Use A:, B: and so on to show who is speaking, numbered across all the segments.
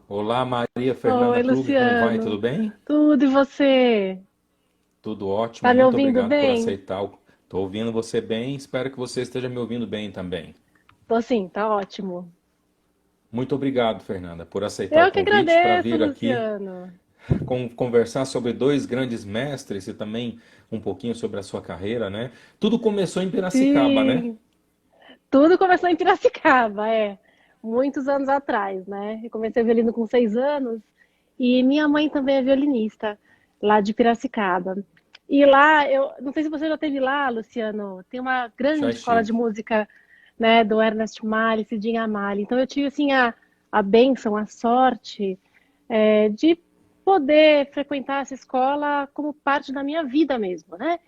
A: Olá, Maria Fernanda
B: Oi,
A: Krug, como vai? Tudo
B: Luciano.
A: bem?
B: Tudo e você?
A: Tudo ótimo,
B: Tá me
A: muito
B: ouvindo
A: obrigado por
B: bem?
A: aceitar. Estou ouvindo você bem, espero que você esteja me ouvindo bem também.
B: Tô sim, tá ótimo.
A: Muito obrigado, Fernanda, por aceitar o
B: Eu que
A: convite para
B: agradeço,
A: vir aqui
B: Luciano.
A: conversar sobre dois grandes mestres e também um pouquinho sobre a sua carreira, né? Tudo começou em Piracicaba, né?
B: Sim, tudo começou em Piracicaba, muitos anos atrás, né? Eu comecei violino com 6 anos e minha mãe também é violinista lá de Piracicaba. E lá, eu não sei se você já esteve lá, Luciano, tem uma
A: Já
B: grande escola de
A: estive.
B: música, né, do Ernest Mali, Cidinha Mali. Então eu tive assim a bênção, a sorte de poder frequentar essa escola como parte da minha vida mesmo, né?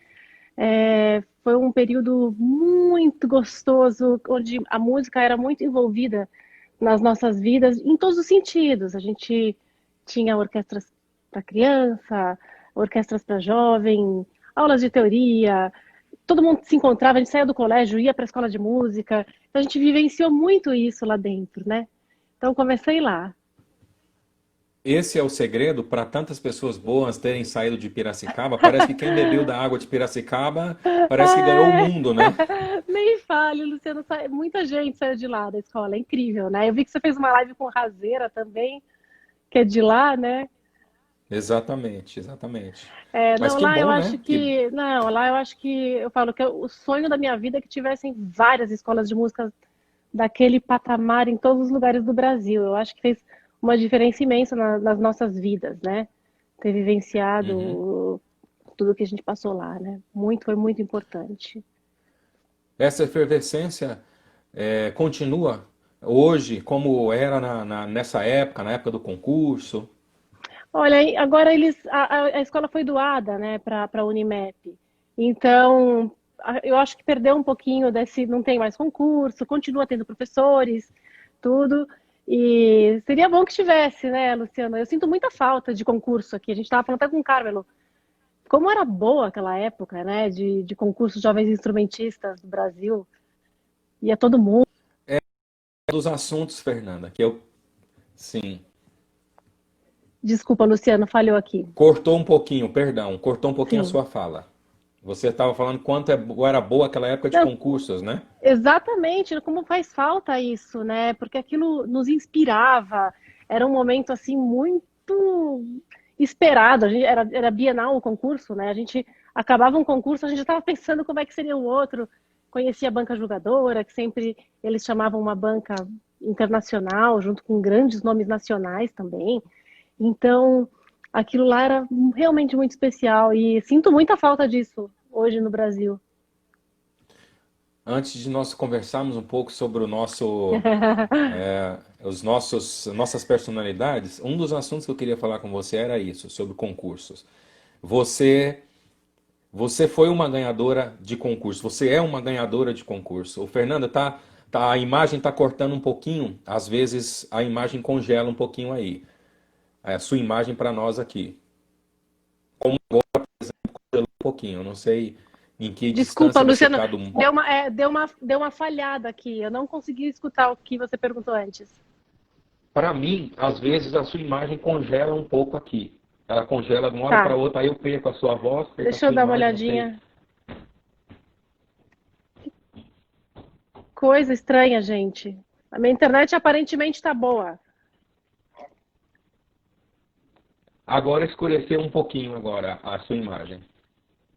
B: Foi um período muito gostoso, onde a música era muito envolvida nas nossas vidas, em todos os sentidos. A gente tinha orquestras para criança, orquestras para jovem, aulas de teoria, todo mundo se encontrava, a gente saía do colégio, ia para a escola de música, então a gente vivenciou muito isso lá dentro, né? Então comecei lá.
A: Esse é o segredo para tantas pessoas boas terem saído de Piracicaba. Parece que quem bebeu da água de Piracicaba parece que ganhou o
B: Ah,
A: mundo, né?
B: nem fale, Luciano. Muita gente saiu de lá da escola, é incrível, né? Eu vi que você fez uma live com Razeira também, que é de lá, né?
A: Exatamente, exatamente. Mas
B: Não,
A: que
B: lá eu
A: bom,
B: acho
A: né? Que
B: que. Não, lá eu acho que. Eu falo que o sonho da minha vida é que tivessem várias escolas de música daquele patamar em todos os lugares do Brasil. Eu acho que fez uma diferença imensa nas nossas vidas, né? Ter
A: Uhum.
B: vivenciado tudo que a gente passou lá, né? Foi muito importante.
A: Essa efervescência continua hoje como era nessa época, na época do concurso.
B: Olha, agora a escola foi doada, né, para a Unimep. Então, eu acho que perdeu um pouquinho desse, não tem mais concurso, continua tendo professores, tudo. E seria bom que tivesse, né, Luciano? Eu sinto muita falta de concurso aqui. A gente estava falando até com o Carmelo. Como era boa aquela época, né, de concurso de jovens instrumentistas do Brasil. Ia todo mundo.
A: Dos assuntos, Fernanda, que eu, sim,
B: Desculpa, Luciano, falhou aqui.
A: cortou um pouquinho, perdão, cortou um pouquinho a
B: Sim.
A: sua fala. Você estava falando quanto era boa aquela época de
B: Não,
A: concursos, né?
B: exatamente, como faz falta isso, né? Porque aquilo nos inspirava, era um momento assim muito esperado. Era bienal o concurso, né? A gente acabava um concurso, a gente estava pensando como é que seria o outro. Conhecia a banca julgadora, que sempre eles chamavam uma banca internacional, junto com grandes nomes nacionais também. Então, aquilo lá era realmente muito especial e sinto muita falta disso hoje no Brasil.
A: Antes de nós conversarmos um pouco sobre o nosso, nossas personalidades, um dos assuntos que eu queria falar com você era isso, sobre concursos. Você Você foi uma ganhadora de concurso. Você é uma ganhadora de concurso. O Fernanda a imagem está cortando um pouquinho. Às vezes a imagem congela um pouquinho aí. É a sua imagem para nós aqui. Congelou um pouquinho. Eu não sei em que
B: Desculpa,
A: distância você
B: Luciano,
A: está do.
B: deu uma falhada aqui. Eu não consegui escutar o que você perguntou antes.
A: Para mim, às vezes a sua imagem congela um pouco aqui. Ela congela de uma hora para
B: Tá,
A: outra. Aí eu perco a sua voz, perco a
B: deixa eu
A: sua
B: dar uma
A: imagem. Não sei.
B: olhadinha. Coisa estranha, gente. A minha internet aparentemente está boa.
A: Agora escureceu um pouquinho agora a sua imagem.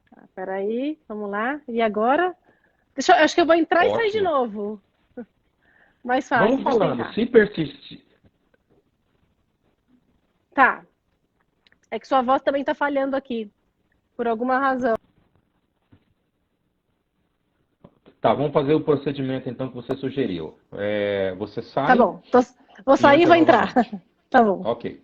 B: Tá, peraí, vamos lá. E agora? Acho que eu vou entrar e sair de
A: Ótimo.
B: novo. Mais
A: Vamos
B: fácil, deixa eu
A: falando.
B: tentar.
A: Se persistir.
B: Tá, é que sua voz também está falhando aqui, por alguma razão.
A: Tá, vamos fazer o procedimento então que você sugeriu. Você
B: Tá
A: sai
B: bom, vou
A: e
B: sair e
A: entra
B: vou entrar.
A: novamente.
B: Tá bom.
A: Ok.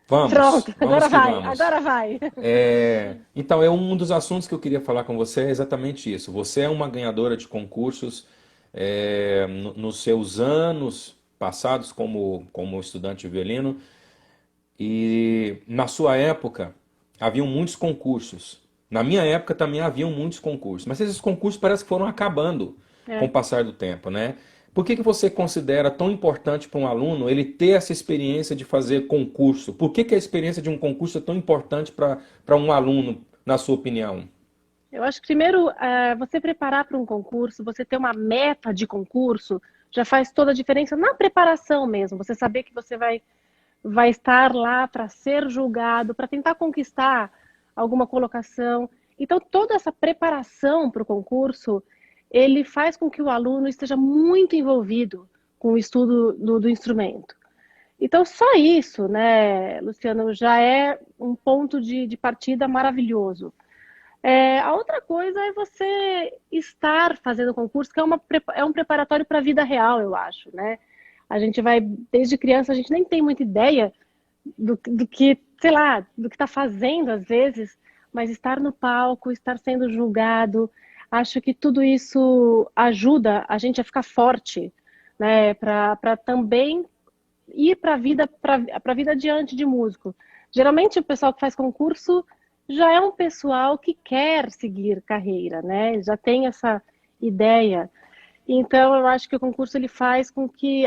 B: Pronto,
A: Vamos que vamos.
B: agora vai.
A: Então, é um dos assuntos que eu queria falar com você é exatamente isso. Você é uma ganhadora de concursos nos seus anos passados como estudante de violino. E na sua época, haviam muitos concursos. Na minha época também haviam muitos concursos. Mas esses concursos parece que foram acabando com o
B: É.
A: passar do tempo, né? Por que que você considera tão importante para um aluno ele ter essa experiência de fazer concurso? Por que que a experiência de um concurso é tão importante para um aluno, na sua opinião?
B: Eu acho que primeiro, você preparar para um concurso, você ter uma meta de concurso, já faz toda a diferença na preparação mesmo. Você saber que você vai estar lá para ser julgado, para tentar conquistar alguma colocação. Então, toda essa preparação para o concurso, ele faz com que o aluno esteja muito envolvido com o estudo do instrumento. Então, só isso, né, Luciano, já é um ponto de partida maravilhoso. A outra coisa é você estar fazendo concurso, que é um preparatório para a vida real, eu acho, né? A gente vai, desde criança, a gente nem tem muita ideia do que, sei lá, do que está fazendo às vezes, mas estar no palco, estar sendo julgado, acho que tudo isso ajuda a gente a ficar forte, né? Para também ir para a vida adiante de músico. Geralmente o pessoal que faz concurso já é um pessoal que quer seguir carreira, né? Já tem essa ideia. Então eu acho que o concurso ele faz com que,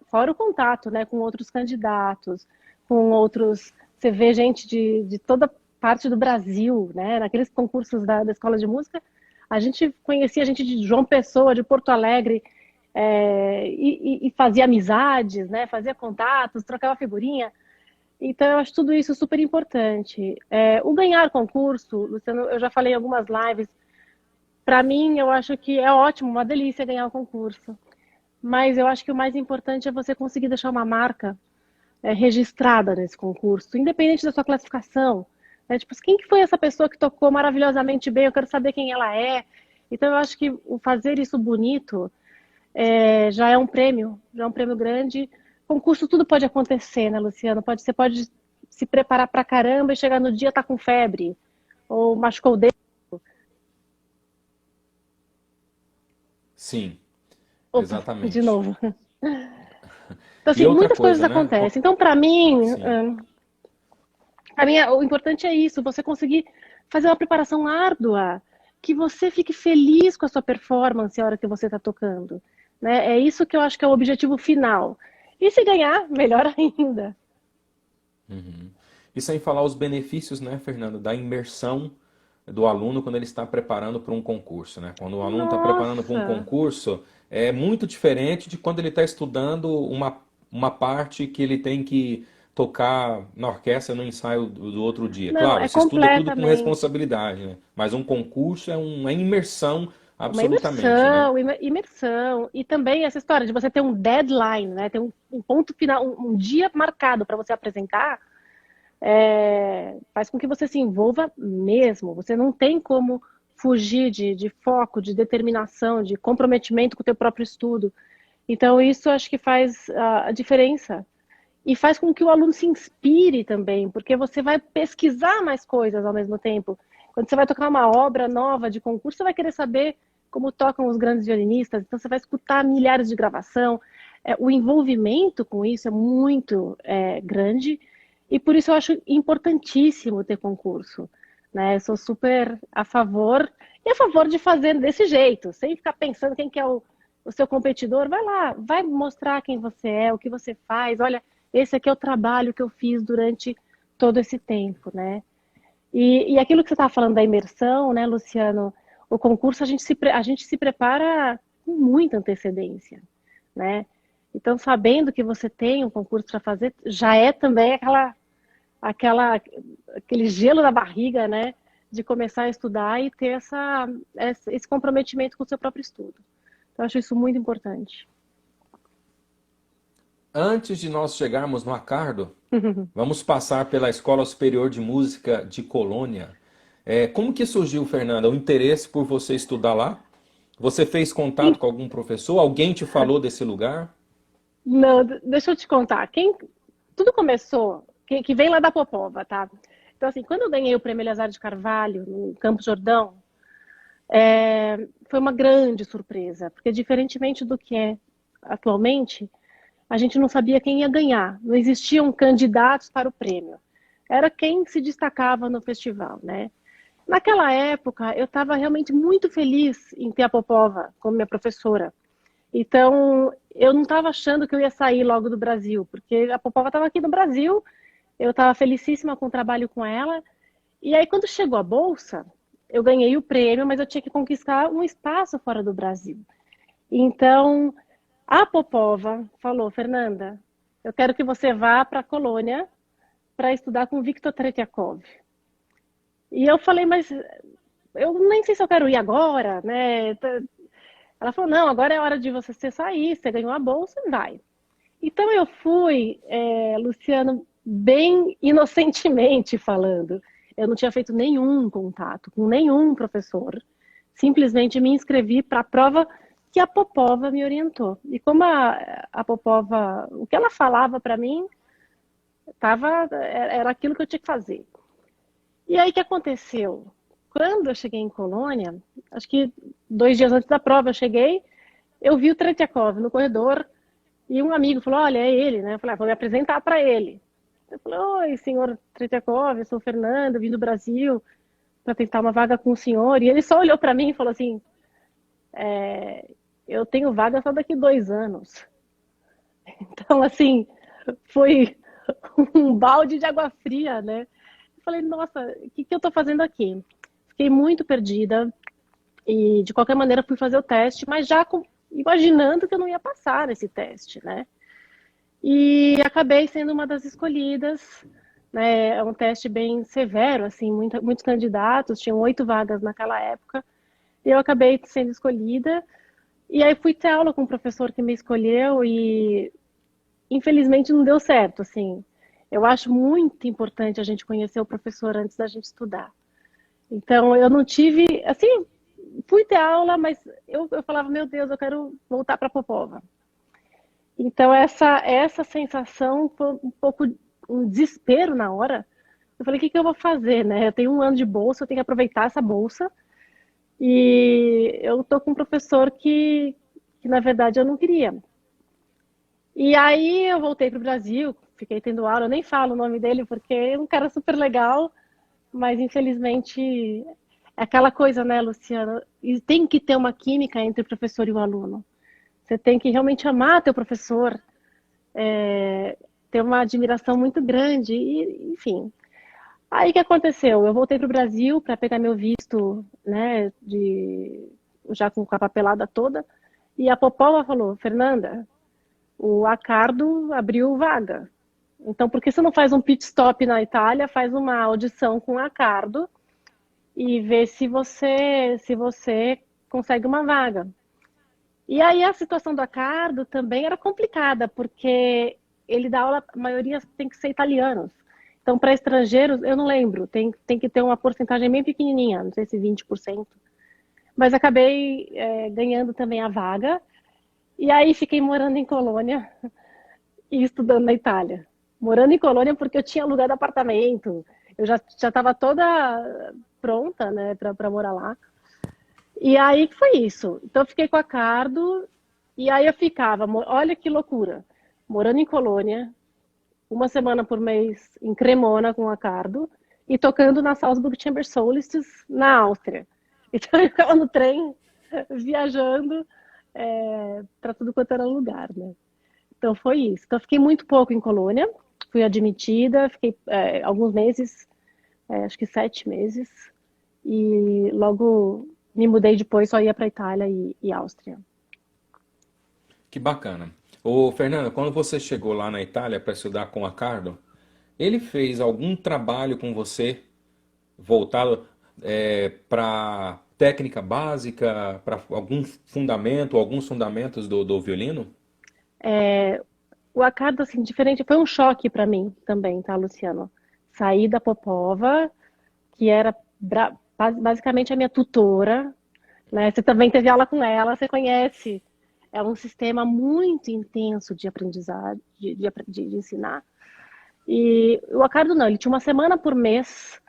B: fora o contato, né, com outros candidatos, com outros, você vê gente de toda parte do Brasil, né? Naqueles concursos da escola de música, a gente conhecia gente de João Pessoa, de Porto Alegre, e fazia amizades, né? Fazia contatos, trocava figurinha. Então, eu acho tudo isso super importante. O ganhar concurso, Luciano, eu já falei em algumas lives, para mim, eu acho que é ótimo, uma delícia ganhar o concurso. Mas eu acho que o mais importante é você conseguir deixar uma marca registrada nesse concurso, independente da sua classificação. Né? Tipo, quem que foi essa pessoa que tocou maravilhosamente bem? Eu quero saber quem ela é. Então, eu acho que o fazer isso bonito já é um prêmio grande. Concurso, tudo pode acontecer, né, Luciano? Você pode se preparar pra caramba e chegar no dia tá com febre, ou machucou o dedo.
A: Sim,
B: Opa, de
A: exatamente.
B: novo. Então,
A: E
B: assim,
A: outra
B: muitas coisas
A: coisa, né?
B: acontecem. Então,
A: Sim.
B: para mim, o importante é isso, você conseguir fazer uma preparação árdua, que você fique feliz com a sua performance a hora que você está tocando. Né? É isso que eu acho que é o objetivo final. E se ganhar, melhor ainda.
A: E sem falar os benefícios, né, Fernando, da imersão do aluno quando ele está preparando para um concurso, né? Quando o aluno está preparando para um
B: Nossa!
A: concurso, é muito diferente de quando ele está estudando uma parte que ele tem que tocar na orquestra no ensaio do outro dia.
B: Não,
A: Claro,
B: é
A: se estuda tudo com
B: completamente.
A: responsabilidade, né? Mas um concurso é uma imersão
B: Uma
A: absolutamente, né?
B: imersão, imersão. E também essa história de você ter um deadline, né? Ter um ponto final, um dia marcado para você apresentar, faz com que você se envolva mesmo. Você não tem como fugir de foco, de determinação, de comprometimento com o teu próprio estudo. Então, isso acho que faz a diferença. E faz com que o aluno se inspire também, porque você vai pesquisar mais coisas ao mesmo tempo. Quando você vai tocar uma obra nova de concurso, você vai querer saber como tocam os grandes violinistas, então você vai escutar milhares de gravação. O envolvimento com isso é muito grande, e por isso eu acho importantíssimo ter concurso. Né? Eu sou super a favor, e a favor de fazer desse jeito, sem ficar pensando quem que é o seu competidor. Vai lá, vai mostrar quem você é, o que você faz. Olha, esse aqui é o trabalho que eu fiz durante todo esse tempo, né? E aquilo que você estava falando da imersão, né, Luciano? O concurso a gente se prepara com muita antecedência, né? Então, sabendo que você tem um concurso para fazer, já é também aquela, aquele gelo na barriga, né? De começar a estudar e ter esse comprometimento com o seu próprio estudo. Então, eu acho isso muito importante.
A: Antes de nós chegarmos no Acardo, vamos passar pela Escola Superior de Música de Colônia. Como que surgiu, Fernanda, o interesse por você estudar lá? Você fez contato com algum professor? Alguém te falou desse lugar?
B: Não, deixa eu te contar. Tudo começou, que vem lá da Popova, tá? Então, assim, quando eu ganhei o prêmio Eleazar de Carvalho, no Campos Jordão, foi uma grande surpresa, porque diferentemente do que é atualmente, a gente não sabia quem ia ganhar, não existiam candidatos para o prêmio. Era quem se destacava no festival, né? Naquela época, eu estava realmente muito feliz em ter a Popova como minha professora. Então, eu não estava achando que eu ia sair logo do Brasil, porque a Popova estava aqui no Brasil, eu estava felicíssima com o trabalho com ela. E aí, quando chegou a bolsa, eu ganhei o prêmio, mas eu tinha que conquistar um espaço fora do Brasil. Então, a Popova falou, Fernanda, eu quero que você vá para a Colônia para estudar com Viktor Tretiakov. E eu falei, mas eu nem sei se eu quero ir agora, né? Ela falou, não, agora é hora de você sair, você ganhou a bolsa, vai. Então eu fui, Luciano, bem inocentemente falando. Eu não tinha feito nenhum contato com nenhum professor. Simplesmente me inscrevi para a prova que a Popova me orientou. E como a Popova, o que ela falava para mim, era aquilo que eu tinha que fazer. E aí o que aconteceu? Quando eu cheguei em Colônia, acho que 2 dias antes da prova eu cheguei, eu vi o Tretiakov no corredor e um amigo falou, olha, é ele, né? Eu falei, vou me apresentar para ele. Eu falei, oi, senhor Tretiakov, eu sou Fernanda, vim do Brasil para tentar uma vaga com o senhor. E ele só olhou para mim e falou assim, eu tenho vaga só daqui 2 anos. Então, assim, foi um balde de água fria, né? Eu falei, nossa, o que eu estou fazendo aqui? Fiquei muito perdida e, de qualquer maneira, fui fazer o teste, mas já imaginando que eu não ia passar nesse teste, né? E acabei sendo uma das escolhidas, né? É um teste bem severo, assim, muitos candidatos, tinham 8 vagas naquela época, e eu acabei sendo escolhida. E aí fui ter aula com o professor que me escolheu e, infelizmente, não deu certo, assim. Eu acho muito importante a gente conhecer o professor antes da gente estudar. Então, eu não tive, assim, fui ter aula, mas eu falava, meu Deus, eu quero voltar para Popova. Então, essa sensação foi um pouco um desespero na hora. Eu falei, o que eu vou fazer, né? Eu tenho 1 ano de bolsa, eu tenho que aproveitar essa bolsa. E eu tô com um professor que na verdade, eu não queria. E aí eu voltei para o Brasil, fiquei tendo aula, eu nem falo o nome dele porque é um cara super legal, mas infelizmente é aquela coisa, né, Luciana? E tem que ter uma química entre o professor e o aluno. Você tem que realmente amar teu professor, ter uma admiração muito grande, e, enfim. Aí o que aconteceu? Eu voltei para o Brasil para pegar meu visto, né, já com a papelada toda, e a Popova falou, Fernanda, o Acardo abriu vaga. Então, por que você não faz um pit stop na Itália, faz uma audição com o Acardo e vê se você consegue uma vaga? E aí a situação do Acardo também era complicada, porque ele dá aula, a maioria tem que ser italianos. Então, para estrangeiros, eu não lembro, tem que ter uma porcentagem bem pequenininha, não sei se 20%. Mas acabei ganhando também a vaga. E aí fiquei morando em Colônia e estudando na Itália. Morando em Colônia porque eu tinha alugado apartamento, eu já estava toda pronta, né, para morar lá. E aí foi isso. Então eu fiquei com a Cardo e aí eu ficava, olha que loucura, morando em Colônia, 1 semana por mês em Cremona com a Cardo e tocando na Salzburg Chamber Solistes na Áustria. Então eu ficava no trem viajando para tudo quanto era lugar, né? Então foi isso. Então eu fiquei muito pouco em Colônia, fui admitida, fiquei alguns meses, acho que 7 meses, e logo me mudei depois, só ia para Itália e Áustria.
A: Que bacana. Ô, Fernanda, quando você chegou lá na Itália para estudar com a Cardo, ele fez algum trabalho com você voltado para técnica básica, para algum fundamento, alguns fundamentos do violino?
B: O Accardo, assim, diferente, foi um choque para mim também, tá, Luciano? Saí da Popova, que era basicamente a minha tutora, né? Você também teve aula com ela, você conhece. É um sistema muito intenso de aprendizagem, de ensinar. E o Accardo não, ele tinha 1 semana por mês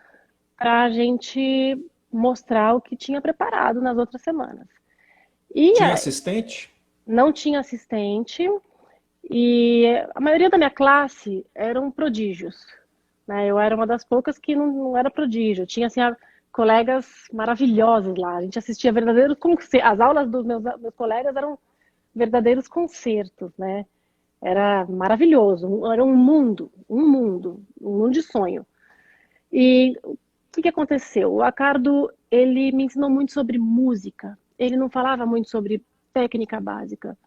B: para a gente mostrar o que tinha preparado nas outras semanas. E
A: Tinha assistente?
B: não tinha assistente, E a maioria da minha classe eram prodígios, né? Eu era uma das poucas que não era prodígio. Tinha, assim, colegas maravilhosos lá. A gente assistia verdadeiros concertos. As aulas dos meus colegas eram verdadeiros concertos, né? Era maravilhoso. Era um mundo de sonho. E o que aconteceu? O Acardo, ele me ensinou muito sobre música. Ele não falava muito sobre técnica básica,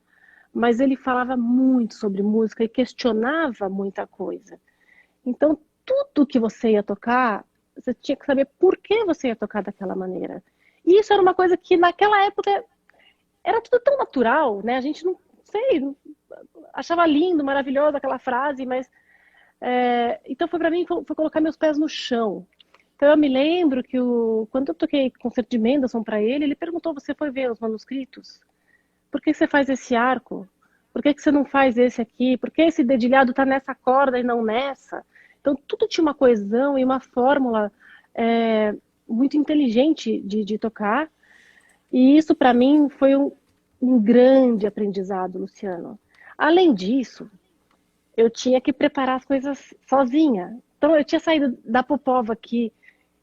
B: mas ele falava muito sobre música e questionava muita coisa. Então, tudo que você ia tocar, você tinha que saber por que você ia tocar daquela maneira. E isso era uma coisa que naquela época era tudo tão natural, né? A gente não sei, achava lindo, maravilhoso aquela frase, mas então foi para mim foi colocar meus pés no chão. Então eu me lembro que quando eu toquei concerto de Mendelssohn para ele, ele perguntou: "Você foi ver os manuscritos? Por que você faz esse arco? Por que você não faz esse aqui? Por que esse dedilhado está nessa corda e não nessa?" Então tudo tinha uma coesão e uma fórmula muito inteligente de tocar. E isso para mim foi um grande aprendizado, Luciano. Além disso, eu tinha que preparar as coisas sozinha. Então eu tinha saído da Popova que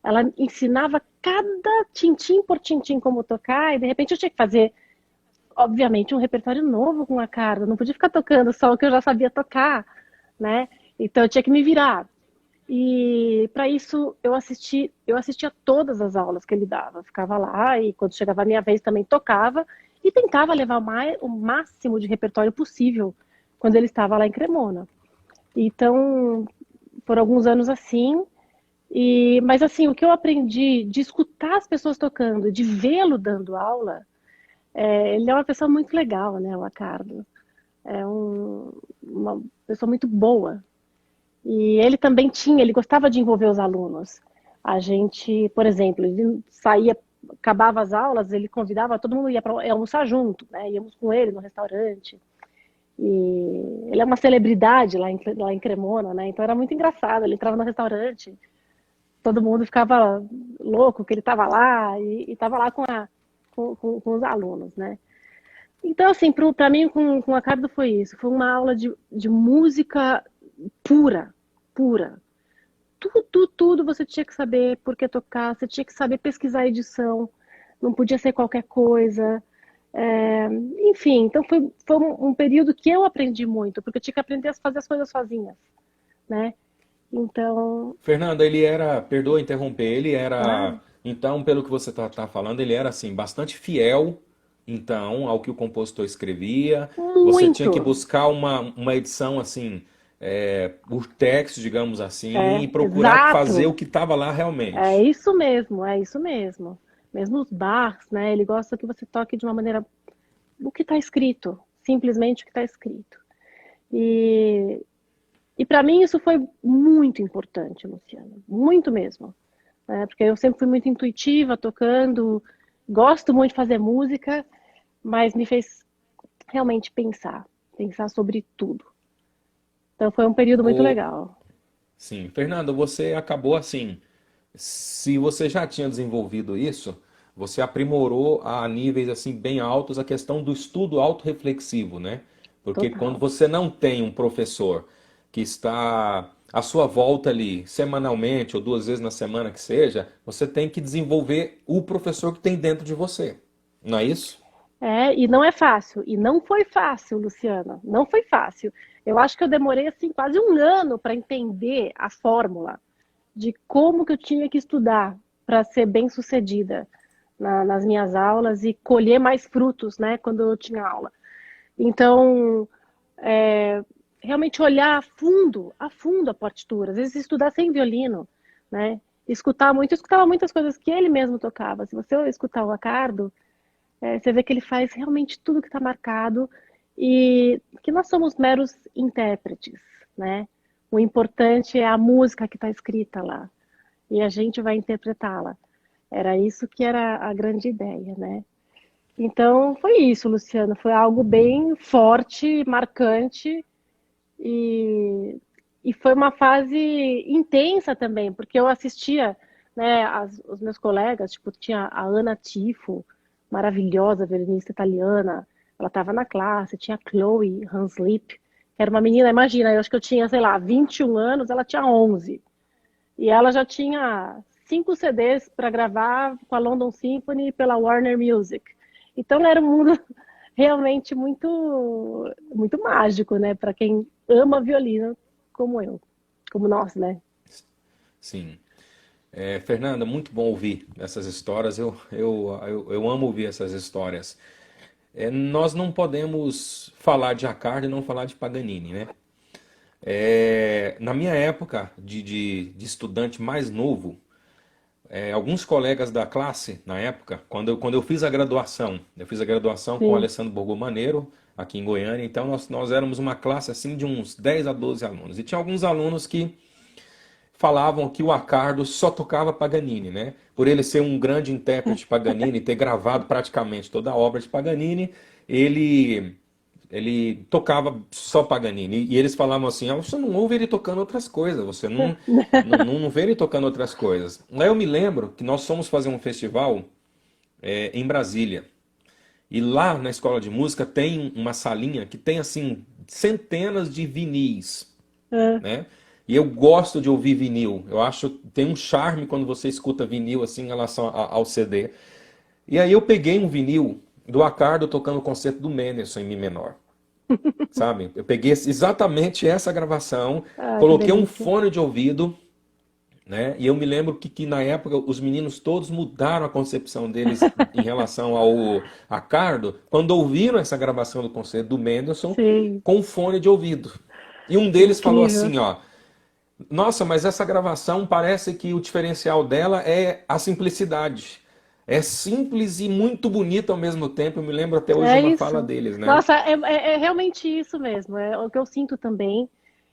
B: ela ensinava cada tintim por tintim como tocar, e de repente eu tinha que fazer, obviamente, um repertório novo com a Carla. Não podia ficar tocando só o que eu já sabia tocar, né? Então eu tinha que me virar. E para isso eu assistia todas as aulas que ele dava. Eu ficava lá e quando chegava a minha vez também tocava e tentava levar o máximo de repertório possível quando ele estava lá em Cremona. Então, por alguns anos assim, mas assim, o que eu aprendi de escutar as pessoas tocando, de vê-lo dando aula, ele é uma pessoa muito legal, né, o Acardo. É uma pessoa muito boa. E ele também ele gostava de envolver os alunos. A gente, por exemplo, ele saía, acabava as aulas, ele convidava todo mundo ia para almoçar junto, né? Íamos com ele no restaurante. E ele é uma celebridade lá em Cremona, né? Então era muito engraçado. Ele entrava no restaurante, todo mundo ficava louco que ele estava lá e estava lá com os alunos, né? Então, assim, para mim, com a Cardo foi isso. Foi uma aula de música pura, pura. Tudo você tinha que saber por que tocar, você tinha que saber pesquisar a edição, não podia ser qualquer coisa. É, enfim, então foi um período que eu aprendi muito, porque eu tinha que aprender a fazer as coisas sozinhas, né? Então,
A: Fernanda, ele era, perdoa interromper, ele era,
B: claro,
A: então, pelo que você está falando, ele era assim bastante fiel, então, ao que o compositor escrevia. Você tinha que
B: muito,
A: buscar uma edição assim, por texto, digamos assim, e procurar fazer o
B: exato,
A: que estava lá
B: é
A: realmente.
B: isso mesmo, é isso mesmo. Mesmo os Bachs, né? Ele gosta que você toque de uma maneira o que está escrito, simplesmente o que está escrito. E, e para mim isso foi muito importante, Luciano, muito mesmo, né? Porque eu sempre fui muito intuitiva, tocando, gosto muito de fazer música, mas me fez realmente pensar sobre tudo. Então foi um período muito
A: Ou,
B: legal.
A: sim, Fernanda, você acabou assim. Se você já tinha desenvolvido isso, você aprimorou a níveis assim bem altos a questão do estudo autorreflexivo, né? Porque quando
B: Total.
A: você não tem um professor que está à sua volta ali semanalmente ou 2 vezes na semana que seja, você tem que desenvolver o professor que tem dentro de você. Não é isso?
B: E não é fácil. E não foi fácil, Luciana. Não foi fácil. Eu acho que eu demorei assim quase um ano para entender a fórmula de como que eu tinha que estudar para ser bem sucedida nas minhas aulas e colher mais frutos, né, quando eu tinha aula. Então, realmente olhar a fundo a partitura, às vezes estudar sem violino, né, escutar muito, eu escutava muitas coisas que ele mesmo tocava. Se você escutar o Acardo, você vê que ele faz realmente tudo que está marcado e que nós somos meros intérpretes, né? O importante é a música que está escrita lá e a gente vai interpretá-la. Era isso que era a grande ideia, né? Então foi isso, Luciano. Foi algo bem forte, marcante e, e foi uma fase intensa também, porque eu assistia, né, os meus colegas, tipo, tinha a Ana Tifo, maravilhosa violinista italiana, ela estava na classe, tinha a Chloe Hanslip, Era uma menina, imagina, eu acho que eu tinha, sei lá, 21 anos, ela tinha 11. E ela já tinha 5 CDs para gravar com a London Symphony e pela Warner Music. Então era um mundo realmente muito mágico, né, para quem ama violino como eu, como nós, né?
A: Sim. Fernanda, muito bom ouvir essas histórias. Eu amo ouvir essas histórias. Nós não podemos falar de Accardo e não falar de Paganini, né? Na minha época de estudante mais novo, alguns colegas da classe, na época, quando eu eu fiz a graduação com o
B: Sim.
A: Alessandro Borgomaneiro, aqui em Goiânia, então nós éramos uma classe assim de uns 10 a 12 alunos. E tinha alguns alunos que falavam que o Accardo só tocava Paganini, né? Por ele ser um grande intérprete de Paganini, ter gravado praticamente toda a obra de Paganini, ele ele tocava só Paganini. E eles falavam assim: ah, você não ouve ele tocando outras coisas, você não vê ele tocando outras coisas. Lá eu me lembro que nós fomos fazer um festival em Brasília. E lá na escola de música tem uma salinha que tem assim centenas de vinis,
B: Ah,
A: né? E eu gosto de ouvir vinil. Eu acho que tem um charme quando você escuta vinil assim em relação ao CD. E aí eu peguei um vinil do Accardo tocando o concerto do Mendelssohn em Mi menor, sabe? Eu peguei exatamente essa gravação,
B: que
A: coloquei um
B: delícia.
A: fone de ouvido, né? E eu me lembro que na época os meninos todos mudaram a concepção deles em relação ao Accardo quando ouviram essa gravação do concerto do Mendelssohn
B: Sim,
A: com um fone de ouvido. E um deles falou
B: incrível.
A: assim, ó: nossa, mas essa gravação parece que o diferencial dela é a simplicidade. É simples e muito bonita ao mesmo tempo. Eu me lembro até hoje de
B: É
A: uma fala
B: isso.
A: deles, né?
B: Nossa, é realmente isso mesmo. É o que eu sinto também.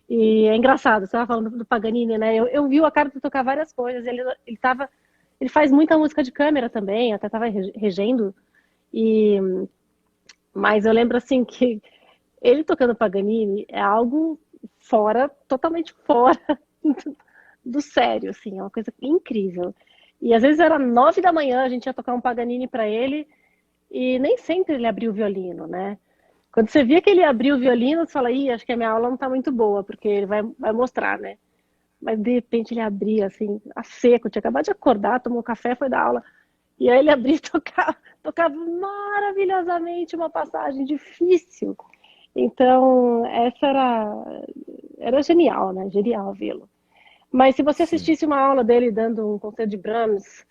B: E é engraçado, você estava falando do Paganini, né? Eu vi o Accardo tocar várias coisas. Ele faz muita música de câmera também, até estava regendo. E, mas eu lembro assim que ele tocando Paganini é algo fora, totalmente fora do sério, assim, é uma coisa incrível. E às vezes era 9 da manhã, a gente ia tocar um Paganini para ele e nem sempre ele abria o violino, né? Quando você via que ele abriu o violino, você fala, ih, acho que a minha aula não tá muito boa, porque ele vai mostrar, né? Mas de repente ele abria, assim, a seco, tinha acabado de acordar, tomou café, foi dar aula. E aí ele abria e tocava maravilhosamente uma passagem difícil. Então, era genial, né? Genial vê-lo. Mas se você
A: Sim,
B: assistisse uma aula dele dando um concerto de Brahms,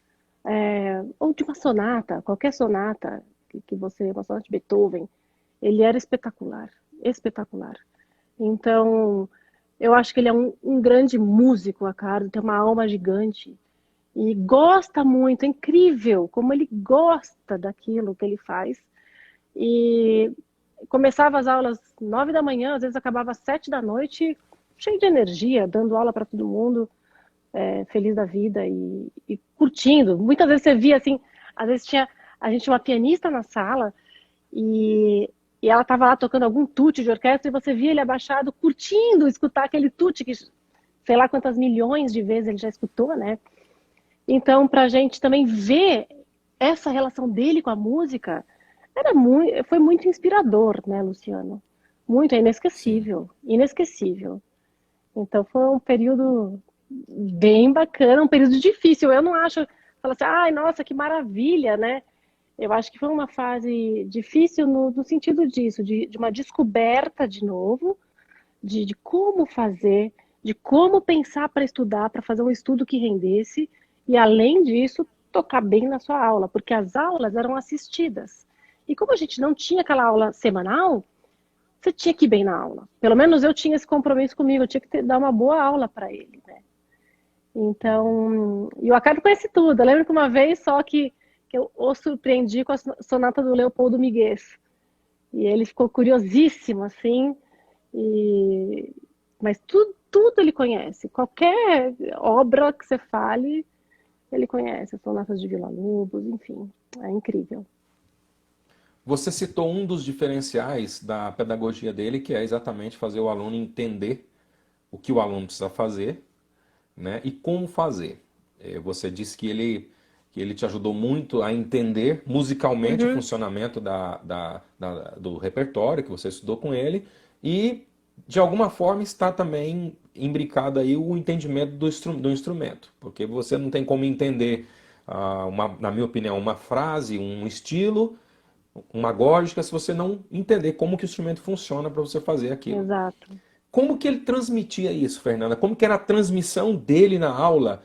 B: ou de uma sonata, qualquer sonata que você, uma sonata de Beethoven, ele era espetacular, espetacular. Então, eu acho que ele é um grande músico, a Cardo, tem uma alma gigante e gosta muito, é incrível como ele gosta daquilo que ele faz. E começava as aulas 9 da manhã, às vezes acabava às 7 da noite, cheio de energia, dando aula para todo mundo, feliz da vida e curtindo. Muitas vezes você via assim, às vezes a gente tinha uma pianista na sala e, e ela estava lá tocando algum tute de orquestra e você via ele abaixado, curtindo escutar aquele tute que sei lá quantas milhões de vezes ele já escutou, né? Então, para a gente também ver essa relação dele com a música, foi muito inspirador, né, Luciano? Muito, é
A: sim.
B: inesquecível, inesquecível. Então foi um período bem bacana, um período difícil. Eu não acho, fala assim, ai, nossa, que maravilha, né? Eu acho que foi uma fase difícil no sentido disso, de uma descoberta de novo, de como fazer, de como pensar para estudar, para fazer um estudo que rendesse, e além disso, tocar bem na sua aula, porque as aulas eram assistidas. E como a gente não tinha aquela aula semanal, você tinha que ir bem na aula. Pelo menos eu tinha esse compromisso comigo, eu tinha que dar uma boa aula para ele, né? Então, e o Accardo conhece tudo. Eu lembro que uma vez só que eu o surpreendi com a sonata do Leopoldo Miguez. E ele ficou curiosíssimo, assim, e... mas tudo ele conhece. Qualquer obra que você fale, ele conhece. As sonatas de Villa-Lobos, enfim, é incrível.
A: Você citou um dos diferenciais da pedagogia dele, que é exatamente fazer o aluno entender o que o aluno precisa fazer, né, e como fazer. Você disse que ele te ajudou muito a entender musicalmente o
B: Uhum.
A: funcionamento do repertório que você estudou com ele e de alguma forma está também imbricado aí o entendimento do instrumento, porque você não tem como entender, na minha opinião, uma frase, um estilo, uma gótica, se você não entender como que o instrumento funciona para você fazer aquilo.
B: Exato.
A: Como que ele transmitia isso, Fernanda? Como que era a transmissão dele na aula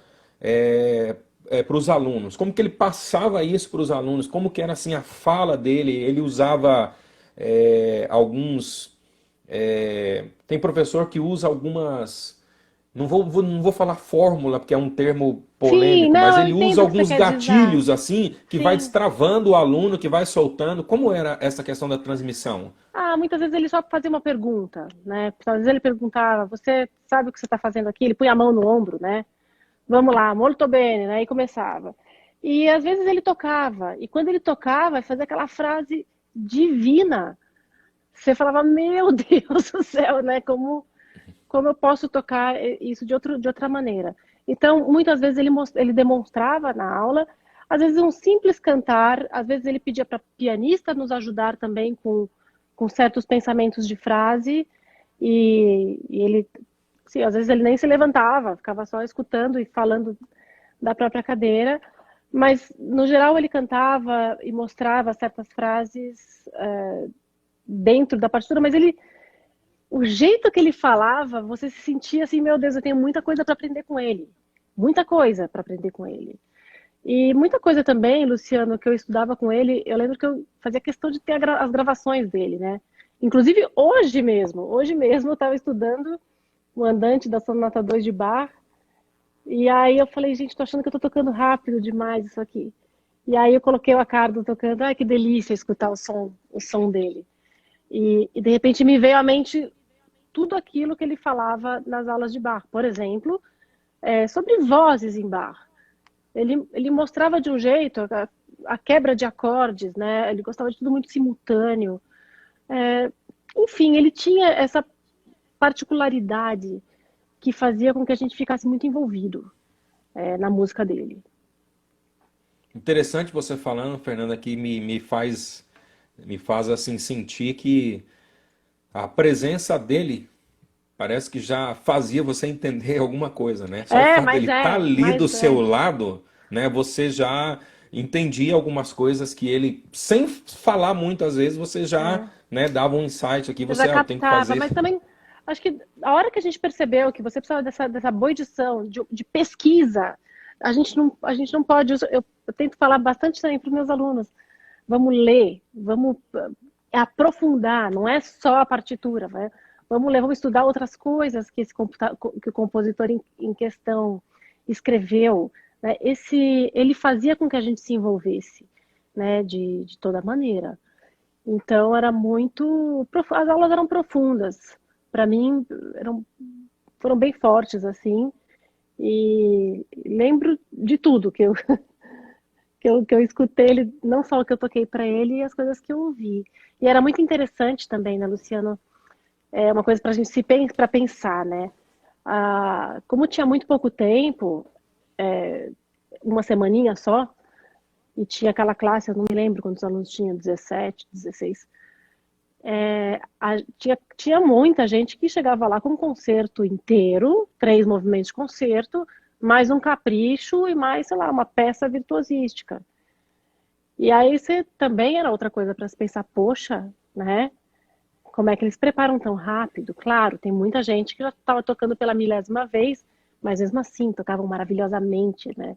A: para os alunos? Como que ele passava isso para os alunos? Como que era assim a fala dele? Ele usava alguns... tem professor que usa algumas... não vou falar fórmula, porque é um termo
B: Sim,
A: polêmico, mas
B: não, eu
A: ele usa
B: entendo o que você
A: alguns
B: quer dizer.
A: gatilhos assim, que vai
B: Sim.
A: destravando o aluno, que vai soltando. Como era essa questão da transmissão?
B: Ah, muitas vezes ele só fazia uma pergunta, né? Às vezes ele perguntava, você sabe o que você está fazendo aqui? Ele punha a mão no ombro, né? Vamos lá, molto bene, né? E começava. E às vezes ele tocava, e quando ele tocava, ele fazia aquela frase divina. Você falava, meu Deus do céu, né? Como eu posso tocar isso de outra maneira? Então, muitas vezes ele demonstrava na aula, às vezes um simples cantar, às vezes ele pedia para pianista nos ajudar também com certos pensamentos de frase, e ele, sim, às vezes ele nem se levantava, ficava só escutando e falando da própria cadeira, mas no geral ele cantava e mostrava certas frases dentro da partitura, mas ele o jeito que ele falava, você se sentia assim, meu Deus, eu tenho muita coisa para aprender com ele. Muita coisa para aprender com ele. E muita coisa também, Luciano, que eu estudava com ele, eu lembro que eu fazia questão de ter as gravações dele, né? Inclusive hoje mesmo eu estava estudando o Andante da Sonata 2 de Bach, e aí eu falei, gente, tô achando que eu tô tocando rápido demais isso aqui. E aí eu coloquei o Accardo tocando, ai que delícia escutar o som dele. E de repente me veio à mente tudo aquilo que ele falava nas aulas de Bach. Por exemplo, sobre vozes em Bach. Ele mostrava de um jeito a quebra de acordes, né? Ele gostava de tudo muito simultâneo. Enfim, ele tinha essa particularidade que fazia com que a gente ficasse muito envolvido na música dele.
A: Interessante você falando, Fernanda, que me faz assim sentir que a presença dele parece que já fazia você entender alguma coisa, né? Só o fato dele estar ali do
B: Mas
A: seu
B: é.
A: lado, né? Você já entendia algumas coisas que ele, sem falar muitas vezes, você já,
B: É.
A: né, dava um insight aqui,
B: Você já
A: você, eu tenho que
B: captava,
A: fazer.
B: mas também acho que a hora que a gente percebeu que você precisava dessa boa edição, de pesquisa, a gente não pode. Eu tento falar bastante também para os meus alunos. Vamos ler, vamos aprofundar, não é só a partitura, né? Vamos ler, vamos estudar outras coisas que, que o compositor em questão escreveu. Né? Ele fazia com que a gente se envolvesse, né? De toda maneira. Então era muito, as aulas eram profundas. Para mim foram bem fortes assim. E lembro de tudo que eu escutei ele, não só o que eu toquei para ele, e as coisas que eu ouvi. E era muito interessante também, né, Luciano? É uma coisa para a gente para pensar, né? Como tinha muito pouco tempo, uma semaninha só, e tinha aquela classe, eu não me lembro quantos alunos tinham, 17, 16. Tinha muita gente que chegava lá com um concerto inteiro, 3 movimentos de concerto, mais um capricho e mais, sei lá, uma peça virtuosística. E aí você também era outra coisa para se pensar, poxa, né? Como é que eles preparam tão rápido? Claro, tem muita gente que já estava tocando pela milésima vez, mas mesmo assim tocavam maravilhosamente, né?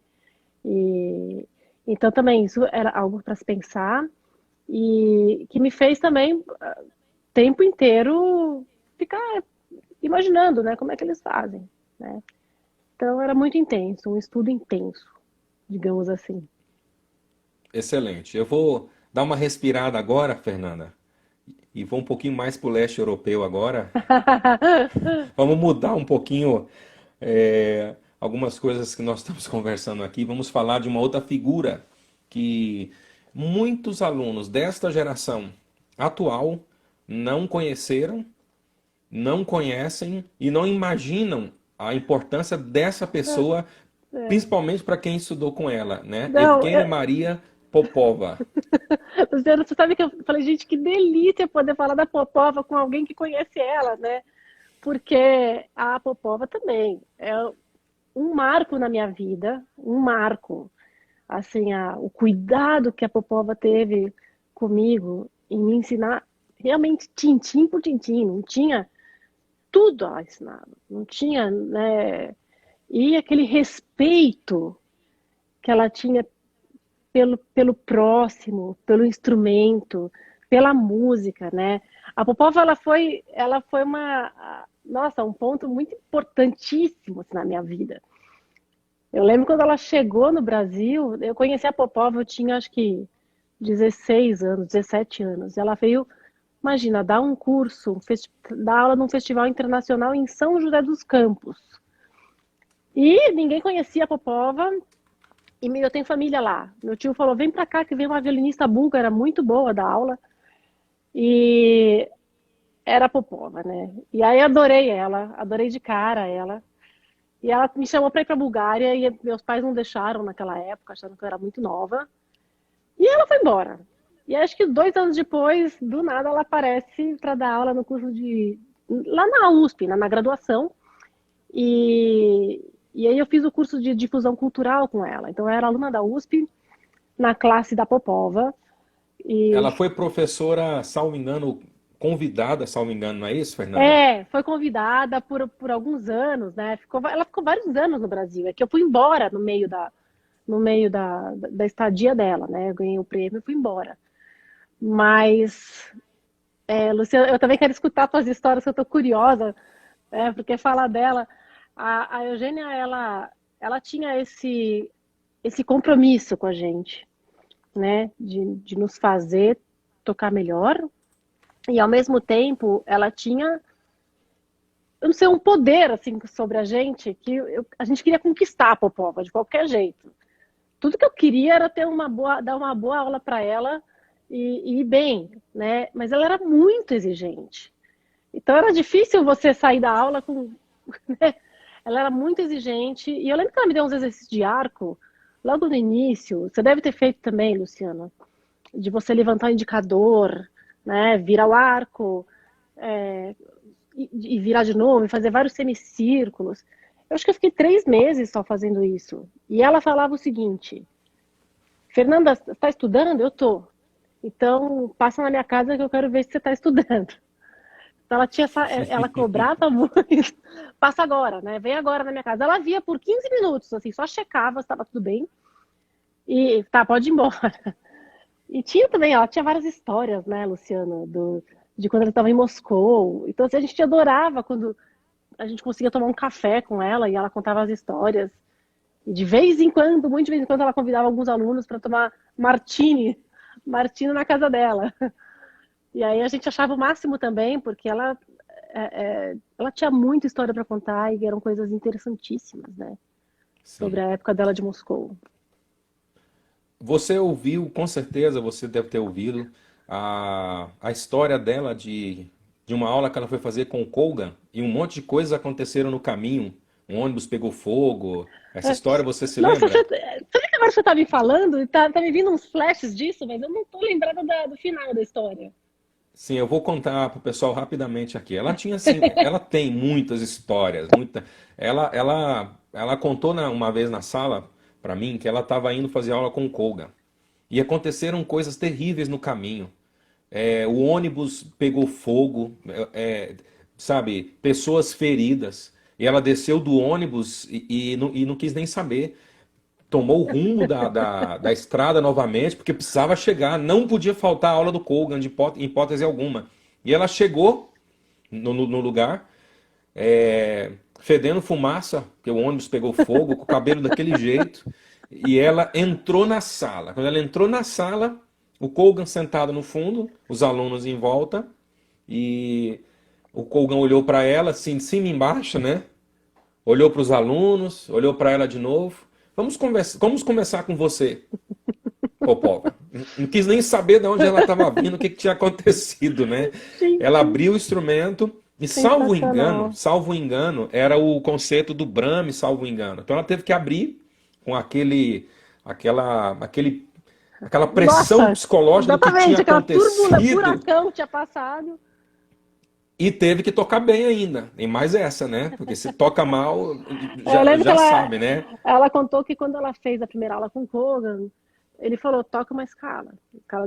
B: E então também isso era algo para se pensar e que me fez também o tempo inteiro ficar imaginando, né? Como é que eles fazem, né? Então era muito intenso, um estudo intenso, digamos assim.
A: Excelente. Eu vou dar uma respirada agora, Fernanda, e vou um pouquinho mais para o leste europeu agora. Vamos mudar um pouquinho algumas coisas que nós estamos conversando aqui. Vamos falar de uma outra figura que muitos alunos desta geração atual não conheceram, não conhecem e não imaginam a importância dessa pessoa,
B: É.
A: principalmente para quem estudou com ela, né?
B: Não,
A: Evgenia Maria Popova.
B: Luciano, você sabe que eu falei, gente, que delícia poder falar da Popova com alguém que conhece ela, né? porque a Popova também é um marco na minha vida, um marco. Assim, o cuidado que a Popova teve comigo em me ensinar realmente tintim por tintim, não tinha tudo ela ensinava, não tinha, né? E aquele respeito que ela tinha pelo próximo, pelo instrumento, pela música, né? A Popova, ela foi nossa, um ponto muito importantíssimo assim, na minha vida. Eu lembro quando ela chegou no Brasil, eu conheci a Popova, eu tinha acho que 16 anos, 17 anos. Ela veio, imagina, dar um curso, dar aula num festival internacional em São José dos Campos. E ninguém conhecia a Popova, e eu tenho família lá. Meu tio falou, vem pra cá que vem uma violinista búlgara muito boa da aula. E era a Popova, né? E aí adorei ela, adorei de cara ela. E ela me chamou para ir para a Bulgária e meus pais não deixaram naquela época, acharam que eu era muito nova. E ela foi embora. E acho que 2 anos depois, do nada, ela aparece para dar aula no curso lá na USP, na graduação. E aí eu fiz o curso de difusão cultural com ela. Então eu era aluna da USP, na classe da Popova. E
A: Ela foi professora, salvo engano, convidada, salvo engano, não é isso, Fernanda?
B: foi convidada por alguns anos, né? Ela ficou vários anos no Brasil. É que eu fui embora no meio da estadia dela, né? Eu ganhei o prêmio e fui embora. Mas, Luciana, eu também quero escutar suas histórias, que eu tô curiosa, né? Porque falar dela, a Eugênia, ela tinha esse compromisso com a gente, né? De nos fazer tocar melhor. E ao mesmo tempo, ela tinha, eu não sei, um poder assim sobre a gente que a gente queria conquistar a Popova de qualquer jeito. Tudo que eu queria era dar uma boa aula para ela e ir bem, né? Mas ela era muito exigente. Então era difícil você sair da aula com, né? Ela era muito exigente e eu lembro que ela me deu uns exercícios de arco logo no início. Você deve ter feito também, Luciana, de você levantar o indicador, né? Virar o arco, e virar de novo, e fazer vários semicírculos. Eu acho que eu fiquei 3 meses só fazendo isso. E ela falava o seguinte: Fernanda, está estudando? Eu tô. Então, passa na minha casa que eu quero ver se você está estudando. Então, ela cobrava muito. Passa agora, né? Vem agora na minha casa. Ela via por 15 minutos, assim, só checava se estava tudo bem. E tá, pode ir embora. E tinha também, ela tinha várias histórias, né, Luciana, de quando ela estava em Moscou. Então, assim, a gente adorava quando a gente conseguia tomar um café com ela e ela contava as histórias. E de vez em quando, muito de vez em quando, ela convidava alguns alunos para tomar martini na casa dela. E aí a gente achava o máximo também, porque ela tinha muita história para contar e eram coisas interessantíssimas, né? Sobre
A: Sim.
B: a época dela de Moscou.
A: Você ouviu, com certeza você deve ter ouvido, a história dela de uma aula que ela foi fazer com o Colgan e um monte de coisas aconteceram no caminho. Um ônibus pegou fogo. Essa
B: É.
A: história você se
B: Nossa,
A: lembra?
B: sabe que agora você tá me falando? E tá me vindo uns flashes disso, mas eu não tô lembrada do final da história.
A: Sim, eu vou contar para o pessoal rapidamente aqui. Ela tinha assim, ela tem muitas histórias, ela contou uma vez na sala para mim que ela estava indo fazer aula com o Colgan e aconteceram coisas terríveis no caminho. O ônibus pegou fogo, sabe, pessoas feridas. E ela desceu do ônibus e não quis nem saber. Tomou o rumo da estrada novamente, porque precisava chegar. Não podia faltar a aula do Colgan, em hipótese alguma. E ela chegou no lugar, fedendo fumaça, porque o ônibus pegou fogo, com o cabelo daquele jeito. E ela entrou na sala. Quando ela entrou na sala, o Colgan sentado no fundo, os alunos em volta, e o Colgan olhou para ela, assim, de cima e embaixo, né? Olhou para os alunos, olhou para ela de novo. Vamos começar com você, Popova. Não quis nem saber de onde ela estava vindo, o que tinha acontecido, né? Ela
B: Gente,
A: abriu o instrumento e,
B: sensacional.
A: salvo engano, era o concerto do Brahms, salvo engano. Então ela teve que abrir com aquela, aquele, aquela pressão
B: Nossa,
A: psicológica do que tinha
B: exatamente, aquela turbulência,
A: acontecido.
B: furacão que tinha passado.
A: E teve que tocar bem ainda. Tem mais essa, né? Porque se toca mal,
B: Eu
A: já,
B: lembro que
A: já sabe, né?
B: ela contou que quando ela fez a primeira aula com o Kogan, ele falou, toca uma escala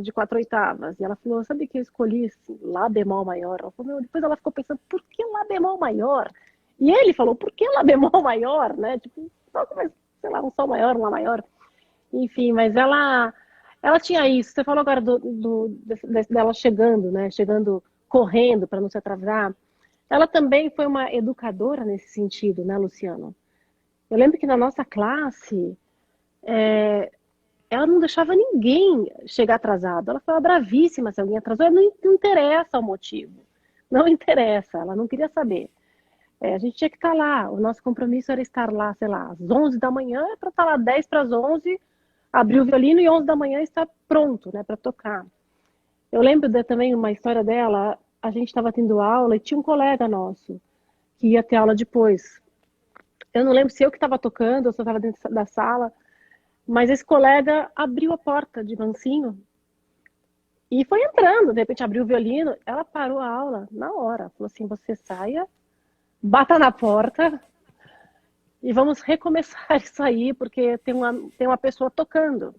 B: de 4/8. E ela falou, sabe que eu escolhi assim, Lá bemol maior? Ela falou, depois ela ficou pensando, por que Lá bemol maior? E ele falou, por que Lá bemol maior, né? Tipo, toca mais, sei lá, um Sol maior, um Lá maior. Enfim, mas ela tinha isso. Você falou agora dela chegando, né? Chegando correndo para não se atrasar. Ela também foi uma educadora nesse sentido, né, Luciano? Eu lembro que na nossa classe, ela não deixava ninguém chegar atrasado. Ela ficava bravíssima se alguém atrasou. Não interessa o motivo. Não interessa. Ela não queria saber. A gente tinha que estar lá. O nosso compromisso era estar lá, sei lá, às 11 da manhã, para estar lá 10 para as 11, abrir o violino e 11 da manhã estar pronto, né, para tocar. Eu lembro também uma história dela. A gente estava tendo aula e tinha um colega nosso que ia ter aula depois. Eu não lembro se eu que estava tocando ou se eu estava dentro da sala, mas esse colega abriu a porta de mansinho e foi entrando. De repente abriu o violino, ela parou a aula na hora. Falou assim: você saia, bata na porta e vamos recomeçar isso aí, porque tem uma pessoa tocando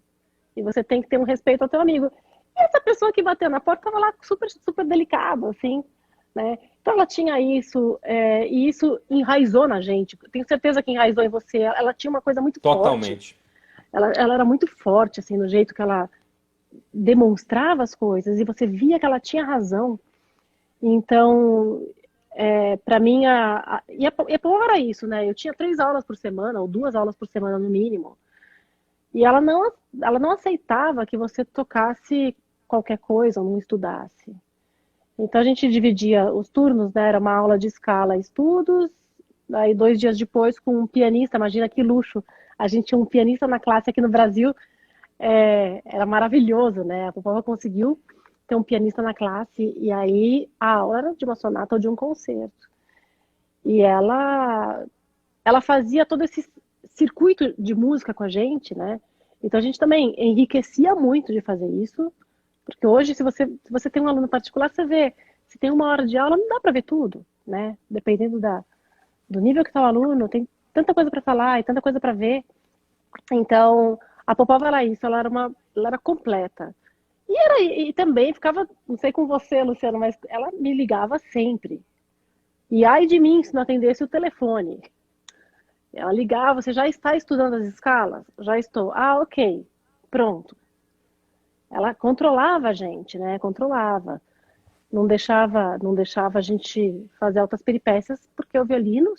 B: e você tem que ter um respeito ao teu amigo. E essa pessoa que bateu na porta estava lá super, super delicada, assim, né? Então ela tinha isso, e isso enraizou na gente. Tenho certeza que enraizou em você. Ela tinha uma coisa muito forte.
A: Totalmente.
B: Ela era muito forte, assim, no jeito que ela demonstrava as coisas e você via que ela tinha razão. Então, para mim, e a prova era isso, né? Eu tinha 3 aulas por semana, ou 2 aulas por semana no mínimo. E ela não aceitava que você tocasse qualquer coisa ou não estudasse. Então a gente dividia os turnos, né? Era uma aula de escala estudos, aí 2 dias depois com um pianista, imagina que luxo. A gente tinha um pianista na classe aqui no Brasil, era maravilhoso, né? A Popova conseguiu ter um pianista na classe, e aí a aula era de uma sonata ou de um concerto. E ela fazia todo esse circuito de música com a gente, né? Então a gente também enriquecia muito de fazer isso, porque hoje, se você tem um aluno particular, você vê, se tem 1 hora de aula, não dá para ver tudo, né? Dependendo do nível que está o aluno, tem tanta coisa para falar e tanta coisa para ver. Então, a Popova era isso, ela era completa. E também ficava, não sei com você, Luciano, mas ela me ligava sempre. E ai de mim se não atendesse o telefone. Ela ligava, você já está estudando as escalas? Já estou. Ah, ok. Pronto. Ela controlava a gente, né? Controlava. Não deixava a gente fazer altas peripécias, porque o violino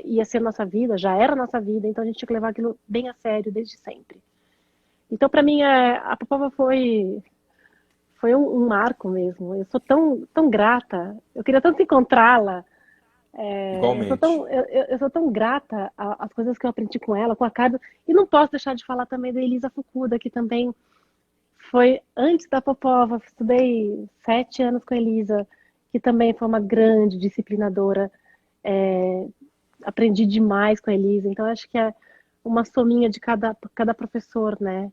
B: ia ser nossa vida, já era nossa vida, então a gente tinha que levar aquilo bem a sério desde sempre. Então, para mim, a Popova foi um marco mesmo. Eu sou tão, tão grata. Eu queria tanto encontrá-la.
A: Igualmente.
B: Eu sou tão grata às coisas que eu aprendi com ela, com a Carmen. E não posso deixar de falar também da Elisa Fukuda, que também foi antes da Popova. Estudei 7 anos com a Elisa, que também foi uma grande disciplinadora. Aprendi demais com a Elisa. Então, acho que é uma sominha de cada professor, né?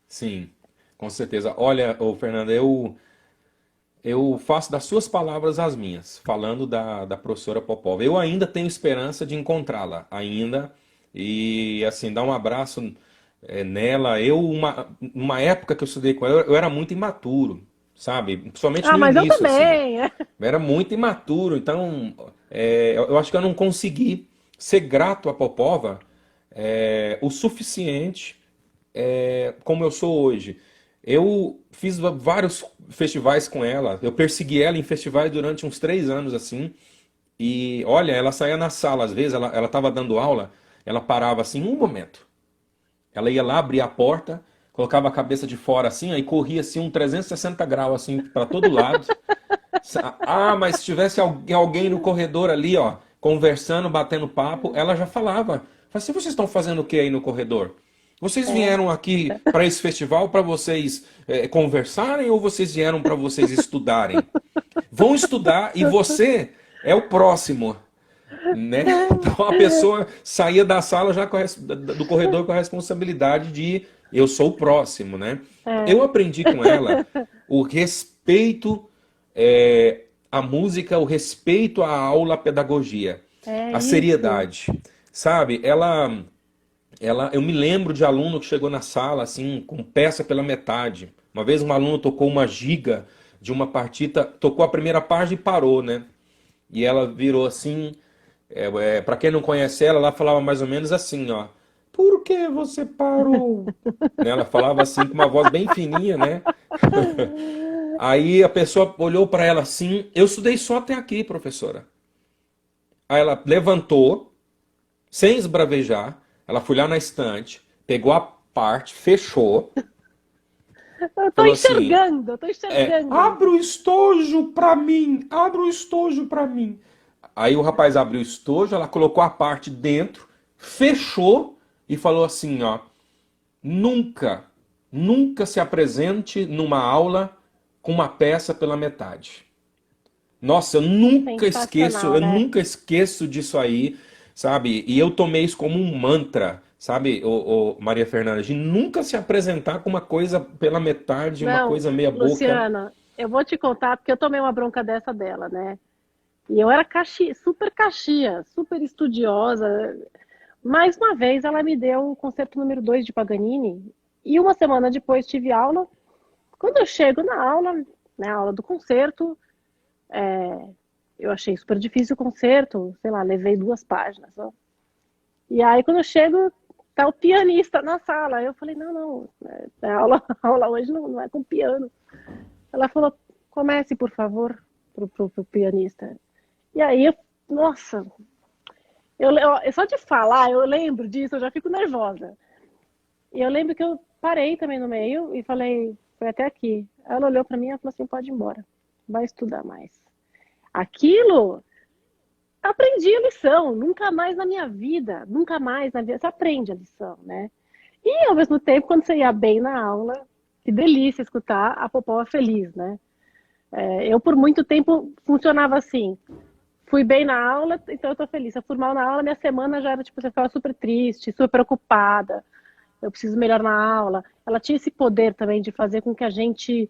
A: Sim, com certeza. Olha, ô, Fernanda, eu faço das suas palavras as minhas, falando da professora Popova. Eu ainda tenho esperança de encontrá-la, ainda, e assim, dar um abraço nela. Uma época que eu estudei com ela, eu era muito imaturo, sabe? Principalmente
B: Ah,
A: no
B: mas eu
A: início, assim.
B: também.
A: Eu era muito imaturo, então eu acho que eu não consegui ser grato a Popova o suficiente como eu sou hoje. Eu fiz vários festivais com ela, eu persegui ela em festivais durante uns 3 anos assim. E olha, ela saía na sala, às vezes ela estava dando aula, ela parava assim, um momento. Ela ia lá, abria a porta, colocava a cabeça de fora assim, aí corria assim um 360 graus assim para todo lado. Ah, mas se tivesse alguém no corredor ali, ó, conversando, batendo papo, ela já falava. Falava assim, vocês estão fazendo o que aí no corredor? Vocês
B: É.
A: vieram aqui para esse festival para vocês conversarem ou vocês vieram para vocês estudarem? Vão estudar e você é o próximo, né? Então a pessoa saía da sala já do corredor com a responsabilidade de eu sou o próximo, né? Eu
B: É.
A: aprendi com ela o respeito a música, o respeito à aula, à pedagogia,
B: É
A: a
B: isso.
A: seriedade, sabe? Eu me lembro de aluno que chegou na sala assim, com peça pela metade. Uma vez um aluno tocou uma giga de uma partita, tocou a primeira página e parou, né? E ela virou assim, para quem não conhece ela, ela falava mais ou menos assim, ó. Por que você parou? Né? Ela falava assim com uma voz bem fininha, né? Aí a pessoa olhou para ela assim, eu estudei só até aqui, professora. Aí ela levantou, sem esbravejar, ela foi lá na estante, pegou a parte, fechou, falou assim:
B: Eu tô enxergando.
A: abra o estojo para mim, abra o estojo para mim. Aí o rapaz abriu o estojo, ela colocou a parte dentro, fechou e falou assim, ó, nunca, nunca se apresente numa aula com uma peça pela metade. Nossa,
B: Sensacional,
A: eu
B: né?
A: nunca esqueço disso aí, sabe? E eu tomei isso como um mantra, sabe, Maria Fernanda, de nunca se apresentar com uma coisa pela metade, uma
B: Não,
A: coisa meia boca.
B: Luciana, eu vou te contar porque eu tomei uma bronca dessa dela, né? E eu era super caxia, super estudiosa. Mais uma vez, ela me deu o concerto número 2 de Paganini. E uma semana depois tive aula. Quando eu chego na aula, na aula do concerto, eu achei super difícil o concerto. Sei lá, levei 2 páginas. Ó. E aí, quando eu chego, tá o pianista na sala. Eu falei, não, não, a aula, a aula hoje não é com piano. Ela falou, comece, por favor, pro pianista. E aí, nossa, só de falar, eu lembro disso, eu já fico nervosa. E eu lembro que eu parei também no meio e falei, foi até aqui. Ela olhou para mim e falou assim, pode ir embora, vai estudar mais. Aquilo, aprendi a lição, nunca mais na minha vida, nunca mais na vida, você aprende a lição, né? E ao mesmo tempo, quando você ia bem na aula, que delícia escutar a Popó feliz, né? Eu por muito tempo funcionava assim, fui bem na aula, então eu tô feliz. Se eu fui mal na aula, minha semana já era tipo, você ficava super triste, super preocupada. Eu preciso melhor na aula. Ela tinha esse poder também de fazer com que a gente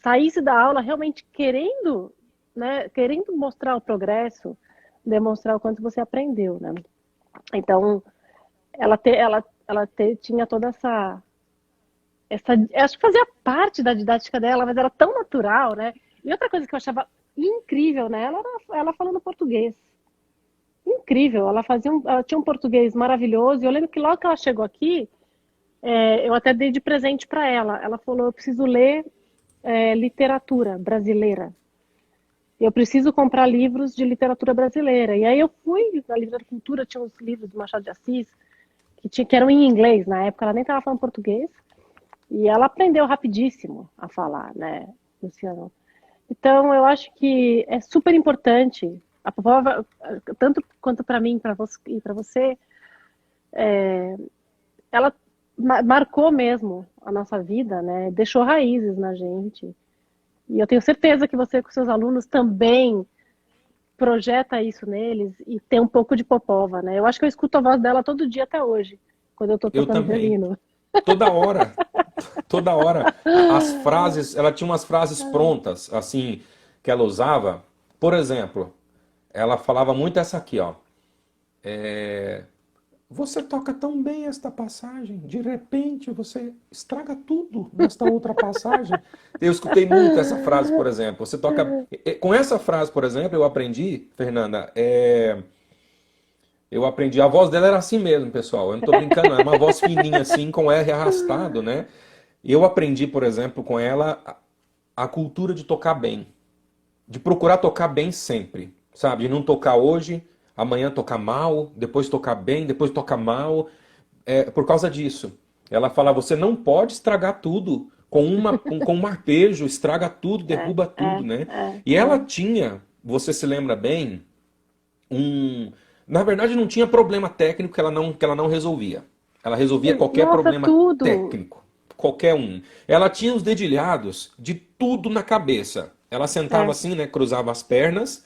B: saísse da aula realmente querendo, né, querendo mostrar o progresso, demonstrar o quanto você aprendeu, né? Então, tinha toda acho que fazia parte da didática dela, mas era tão natural, né? E outra coisa que eu achava incrível nela era ela falando português. Incrível, ela tinha um português maravilhoso. E eu lembro que logo que ela chegou aqui, eu até dei de presente para ela. Ela falou: eu preciso ler literatura brasileira. Eu preciso comprar livros de literatura brasileira. E aí eu fui na Livraria Cultura, tinha uns livros do Machado de Assis que eram em inglês na época. Ela nem estava falando português. E ela aprendeu rapidíssimo a falar, né, Luciano? Então, eu acho que é super importante, a prova, tanto quanto para mim e para você, ela marcou mesmo a nossa vida, né? Deixou raízes na gente. E eu tenho certeza que você, com seus alunos, também projeta isso neles e tem um pouco de Popova, né? Eu acho que eu escuto a voz dela todo dia até hoje, quando eu estou
A: Eu
B: tocando
A: também.
B: violino.
A: Toda hora, toda hora. As frases, ela tinha umas frases prontas, assim, que ela usava. Por exemplo, ela falava muito essa aqui, ó. Você toca tão bem esta passagem, de repente você estraga tudo nesta outra passagem. Eu escutei muito essa frase, por exemplo. Você toca. Com essa frase, por exemplo, eu aprendi, Fernanda, eu aprendi. A voz dela era assim mesmo, pessoal. Eu não tô brincando, não. É uma voz fininha, assim, com R arrastado, né? Eu aprendi, por exemplo, com ela a cultura de tocar bem. De procurar tocar bem sempre, sabe? De não tocar hoje, amanhã tocar mal, depois tocar bem, depois tocar mal. É por causa disso. Ela fala, você não pode estragar tudo com um arpejo, estraga tudo,
B: É,
A: derruba tudo,
B: é,
A: né?
B: é,
A: E ela
B: é.
A: tinha, você se lembra bem, um... Na verdade, não tinha problema técnico que ela não resolvia. Ela resolvia qualquer
B: Nossa,
A: problema
B: tudo.
A: técnico. Qualquer um. Ela tinha os dedilhados de tudo na cabeça. Ela sentava
B: É,
A: assim, né? Cruzava as pernas.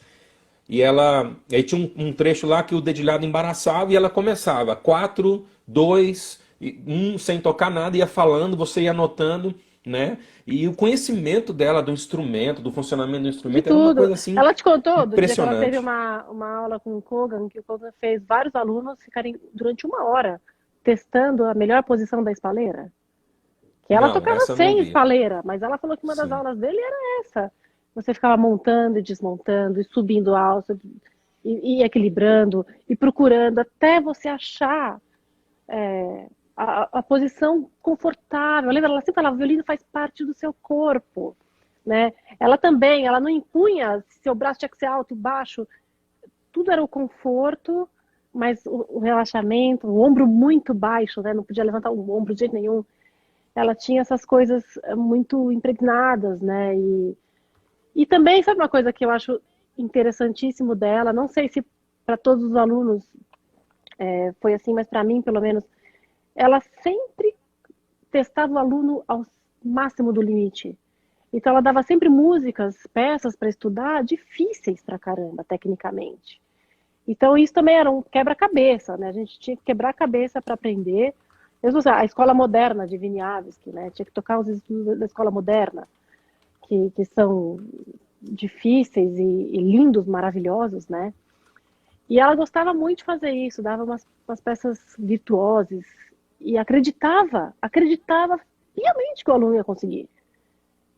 A: Aí tinha um trecho lá que o dedilhado embaraçava e ela começava. 4, 2, 1, sem tocar nada, ia falando, você ia anotando. né? E o conhecimento dela do instrumento, do funcionamento do
B: De
A: instrumento, era uma
B: tudo.
A: coisa assim
B: Ela te contou do dia que ela teve
A: impressionante.
B: uma aula com o Kogan, que o Kogan fez vários alunos ficarem durante 1 hora testando a melhor posição da espaleira? Que ela
A: Não,
B: tocava
A: essa eu não
B: sem
A: vi.
B: espaleira, mas ela falou que uma das
A: Sim.
B: aulas dele era essa. Você ficava montando e desmontando, e subindo alto, e equilibrando, e procurando, até você achar a posição confortável. Lembra? Ela sempre falava, o violino faz parte do seu corpo. Né? Ela também, ela não impunha se seu braço tinha que ser alto, baixo, tudo era o conforto, mas o relaxamento, o ombro muito baixo, né? Não podia levantar o ombro de jeito nenhum. Ela tinha essas coisas muito impregnadas, né? E também, sabe uma coisa que eu acho interessantíssimo dela? Não sei se para todos os alunos foi assim, mas para mim, pelo menos, ela sempre testava o aluno ao máximo do limite. Então, ela dava sempre músicas, peças para estudar difíceis pra caramba, tecnicamente. Então, isso também era um quebra-cabeça, né? A gente tinha que quebrar a cabeça para aprender. Mesmo assim, a escola moderna de Wieniawski, né? Tinha que tocar os estudos da escola moderna, que são difíceis e lindos, maravilhosos, né? E ela gostava muito de fazer isso, dava umas peças virtuosas e acreditava piamente que o aluno ia conseguir.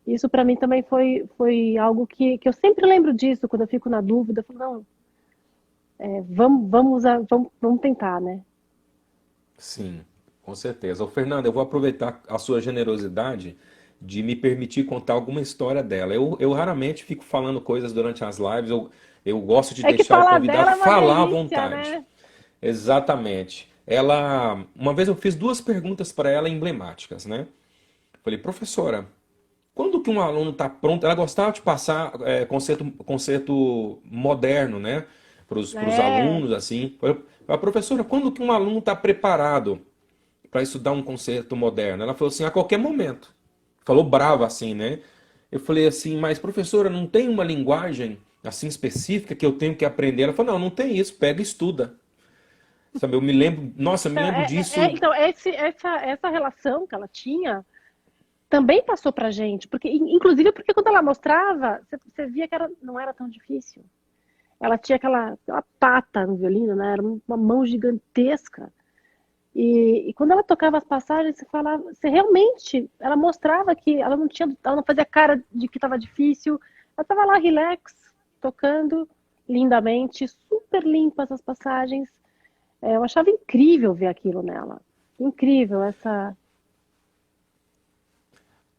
B: Isso para mim também foi algo que eu sempre lembro disso, quando eu fico na dúvida, eu falo, não, vamos tentar, né?
A: Sim, com certeza. Ô, Fernanda, eu vou aproveitar a sua generosidade de me permitir contar alguma história dela. Eu raramente fico falando coisas durante as lives, eu gosto de
B: É que
A: deixar o
B: falar
A: convidado
B: dela é uma
A: falar à
B: delícia,
A: vontade.
B: né?
A: Exatamente. Uma vez eu fiz duas perguntas para ela emblemáticas, né? Falei, professora, quando que um aluno está pronto? Ela gostava de passar conceito moderno, né? Para os
B: É,
A: alunos, assim. Falei, professora, quando que um aluno está preparado para estudar um conceito moderno? Ela falou assim, a qualquer momento. Falou brava assim, né? Eu falei assim, mas professora, não tem uma linguagem assim específica que eu tenho que aprender? Ela falou, não, não tem isso, pega e estuda. Sabe, eu me lembro, nossa, eu me
B: então,
A: lembro disso.
B: então essa relação que ela tinha também passou pra gente, porque inclusive porque quando ela mostrava, você via que não era tão difícil. Ela tinha aquela pata no violino, né? Era uma mão gigantesca. E quando ela tocava as passagens, você falava, você realmente, ela mostrava que ela não fazia cara de que estava difícil. Ela estava lá relax, tocando lindamente, super limpas as passagens. Eu achava incrível ver aquilo nela. Incrível essa.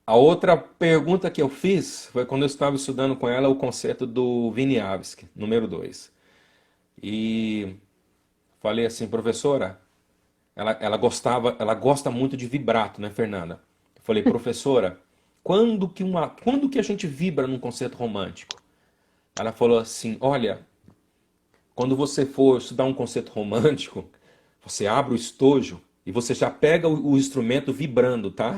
A: A outra pergunta que eu fiz foi quando eu estava estudando com ela o concerto do Wieniawski, número 2. E falei assim, professora, ela gosta muito de vibrato, né, Fernanda? Eu falei, professora, quando que a gente vibra num concerto romântico? Ela falou assim, olha, quando você for estudar um concerto romântico, você abre o estojo e você já pega o instrumento vibrando, tá?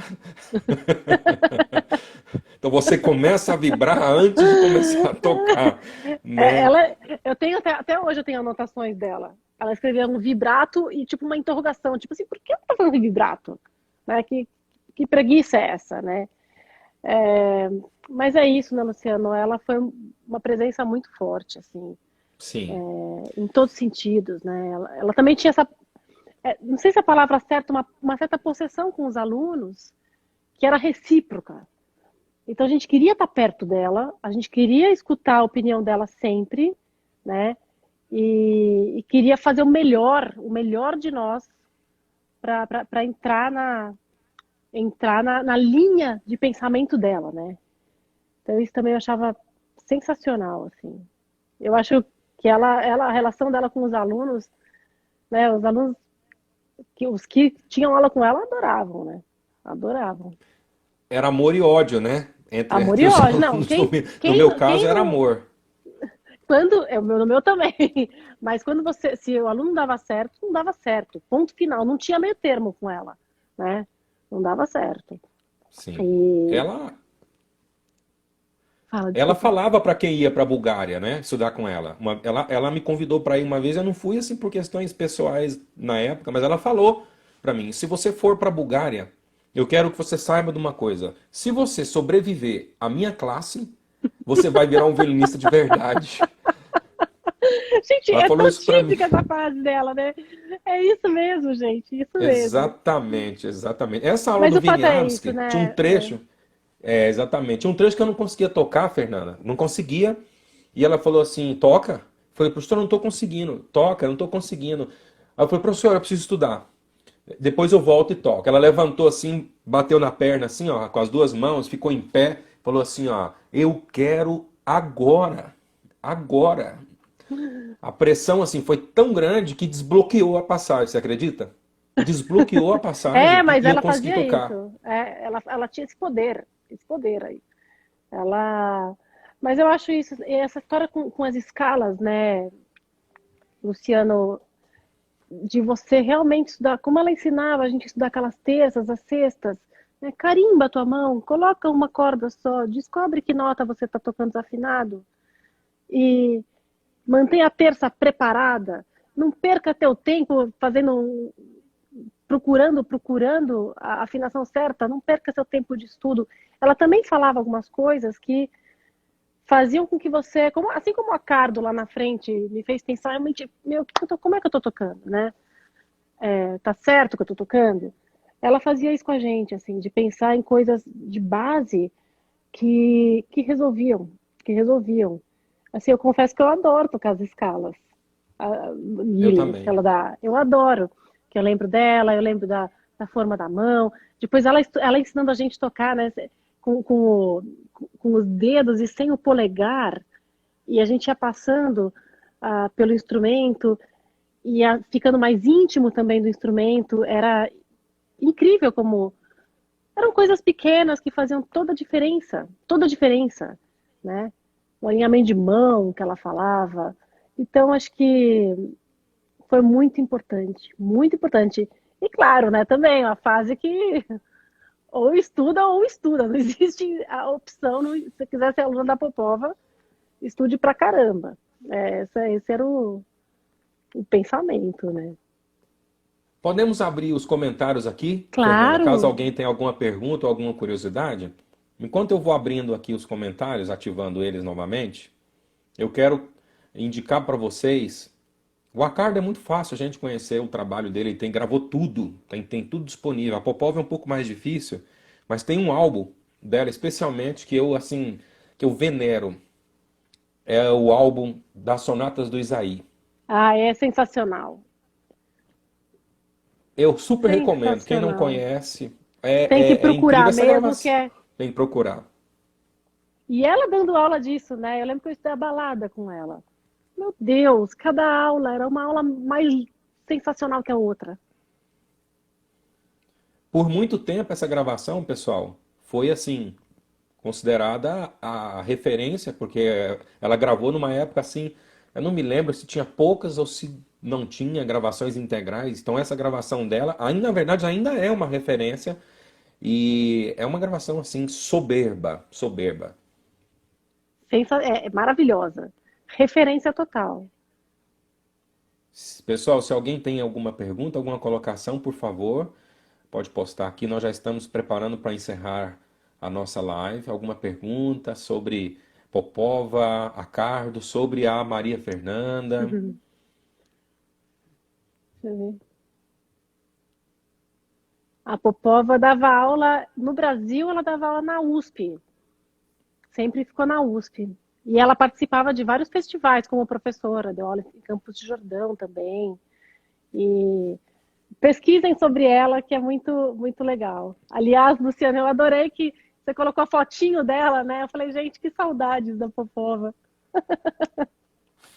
A: Então você começa a vibrar antes de começar a tocar, né?
B: Ela, eu tenho até hoje eu tenho anotações dela. Ela escrevia um vibrato e tipo uma interrogação, tipo assim, por que ela tá falando de vibrato? Né? Que preguiça é essa, né? É, mas é isso, né, Luciano? Ela foi uma presença muito forte, assim,
A: Sim.
B: em todos os sentidos, né? Ela também tinha essa, não sei se a palavra certa, uma certa possessão com os alunos, que era recíproca. Então a gente queria estar perto dela, a gente queria escutar a opinião dela sempre, né? E queria fazer o melhor de nós para entrar na linha de pensamento dela, né? Então isso também eu achava sensacional, assim. Eu acho que a relação dela com os alunos, né? Os alunos os que tinham aula com ela adoravam, né? Adoravam.
A: Era amor e ódio, né? Entre,
B: Amor
A: entre
B: e
A: os
B: ódio. Não,
A: alunos. No meu caso
B: quem
A: era
B: não.
A: amor.
B: Quando. No meu também. Mas quando você. Se o aluno dava certo, não dava certo. Ponto final. Não tinha meio termo com ela, né? Não dava certo.
A: Sim.
B: E.
A: Ela,
B: Fala,
A: ela
B: desculpa.
A: falava para quem ia para a Bulgária, né? Estudar com ela. Ela me convidou para ir uma vez. Eu não fui assim por questões pessoais na época, mas ela falou para mim: se você for para a Bulgária, eu quero que você saiba de uma coisa. Se você sobreviver à minha classe, você vai virar um violinista de verdade.
B: Gente,
A: Ela
B: é
A: falou
B: tão
A: isso pra mim.
B: típica essa fase dela, né? É isso mesmo, gente, isso mesmo.
A: Exatamente, exatamente. Essa aula
B: Mas
A: do
B: o fato é isso,
A: Winiarski tinha um
B: né?
A: trecho, exatamente, tinha um trecho que eu não conseguia tocar, Fernanda. Não conseguia. E ela falou assim: toca. Eu falei, professor, eu não estou conseguindo. Toca, eu não estou conseguindo. Aí eu falei, professor, eu preciso estudar. Depois eu volto e toco. Ela levantou assim, bateu na perna assim, ó, com as duas mãos, ficou em pé, falou assim, ó, eu quero agora. Agora. A pressão assim foi tão grande que desbloqueou a passagem, você acredita? Desbloqueou a
B: É,
A: passagem
B: mas
A: e eu
B: ela
A: consegui
B: fazia
A: tocar.
B: isso. É, ela tinha esse poder aí. Ela, mas eu acho isso, essa história com as escalas, né, Luciano, de você realmente estudar, como ela ensinava a gente a estudar aquelas terças, as sextas, né, carimba a tua mão, coloca uma corda só, descobre que nota você está tocando desafinado e mantenha a terça preparada. Não perca teu tempo procurando a afinação certa, não perca seu tempo de estudo. Ela também falava algumas coisas que faziam com que você, assim como a Cardo lá na frente me fez pensar realmente, meu, como é que eu tô tocando, né? Tá certo que eu tô tocando? Ela fazia isso com a gente, assim, de pensar em coisas de base que resolviam, que resolviam. Assim, eu confesso que eu adoro tocar as escalas,
A: Eu
B: Lili, que
A: também.
B: ela dá. Eu adoro, que eu lembro dela, eu lembro da forma da mão. Depois ela ensinando a gente a tocar, né, com os dedos e sem o polegar, e a gente ia passando pelo instrumento e ia ficando mais íntimo também do instrumento. Era incrível como eram coisas pequenas que faziam toda a diferença, né? O alinhamento de mão que ela falava. Então, acho que foi muito importante, muito importante. E claro, né, também a fase que ou estuda, não existe a opção, se você quiser ser aluna da Popova, estude pra caramba. Esse era o pensamento, né?
A: Podemos abrir os comentários aqui, Fernanda, caso
B: Claro,
A: alguém tenha alguma pergunta ou alguma curiosidade? Enquanto eu vou abrindo aqui os comentários, ativando eles novamente, eu quero indicar para vocês. O Acardo é muito fácil a gente conhecer o trabalho dele, ele gravou tudo, tem tudo disponível. A Popova é um pouco mais difícil, mas tem um álbum dela especialmente que eu assim, que eu venero, é o álbum das Sonatas do Isaí.
B: é sensacional,
A: Eu super recomendo. Quem não
B: sensacional.
A: conhece,
B: Tem que
A: é incrível
B: procurar
A: essa
B: mesmo, que
A: gravação.
B: é.
A: Tem que procurar.
B: E ela dando aula disso, né? Eu lembro que eu estudei a balada com ela. Meu Deus, cada aula era uma aula mais sensacional que a outra.
A: Por muito tempo essa gravação, pessoal, foi assim, considerada a referência, porque ela gravou numa época assim, eu não me lembro se tinha poucas ou se não tinha gravações integrais. Então essa gravação dela, ainda, na verdade, ainda é uma referência e é uma gravação assim soberba, soberba.
B: É maravilhosa. Referência total.
A: Pessoal, se alguém tem alguma pergunta, alguma colocação, por favor, pode postar aqui. Nós já estamos preparando para encerrar a nossa live. Alguma pergunta sobre Popova, a Cardo, sobre a Maria Fernanda?
B: Uhum. Deixa eu ver. A Popova dava aula no Brasil, ela dava aula na USP. Sempre ficou na USP. E ela participava de vários festivais como professora, deu aula em Campos de Jordão também. E pesquisem sobre ela, que é muito, muito legal. Aliás, Luciana, eu adorei que você colocou a fotinho dela, né? Eu falei, gente, que saudades da Popova.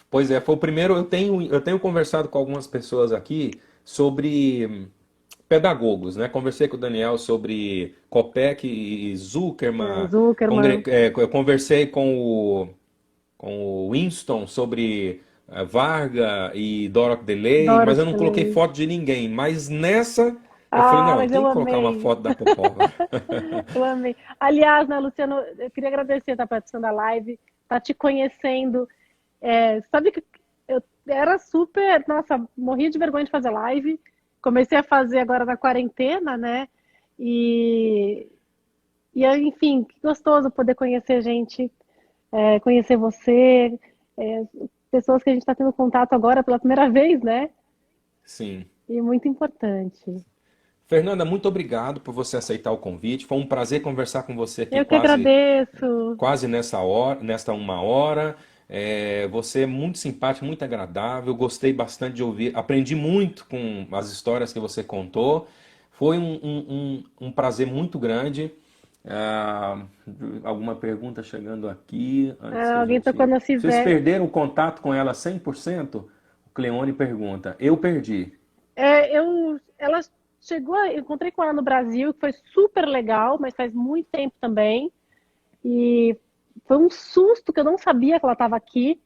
A: Pois é, foi o primeiro. Eu tenho conversado com algumas pessoas aqui sobre pedagogos, né? Conversei com o Daniel sobre Kopek e Zuckerman.
B: Zuckerman,
A: Eu conversei com o Winston sobre Varga e Dorothy Delay, mas eu
B: Dorothy
A: não coloquei
B: Lane.
A: foto de ninguém. Mas nessa eu falei,
B: Ah,
A: não, eu
B: mas
A: tenho
B: eu
A: que colocar uma
B: amei.
A: foto da Popova.
B: Eu amei. Aliás, né, Luciano, eu queria agradecer estar participando da live, estar te conhecendo. Sabe que eu era super, nossa, morria de vergonha de fazer live. Comecei a fazer agora na quarentena, né? E, enfim, que gostoso poder conhecer gente, conhecer você, é, pessoas que a gente está tendo contato agora pela primeira vez, né?
A: Sim.
B: E muito importante.
A: Fernanda, muito obrigado por você aceitar o convite. Foi um prazer conversar com você aqui
B: Eu que
A: quase,
B: agradeço.
A: quase nessa hora, nesta uma hora. Você é muito simpático, muito agradável. Gostei bastante de ouvir. Aprendi muito com as histórias que você contou. Foi um prazer muito grande. Ah, alguma pergunta chegando aqui antes que a
B: Alguém tocou
A: gente.
B: no
A: Vocês
B: Civete.
A: perderam o contato com ela 100%? O Cleone pergunta. Eu perdi.
B: Ela chegou, eu encontrei com ela no Brasil, que foi super legal, mas faz muito tempo também. E foi um susto que eu não sabia que ela estava aqui.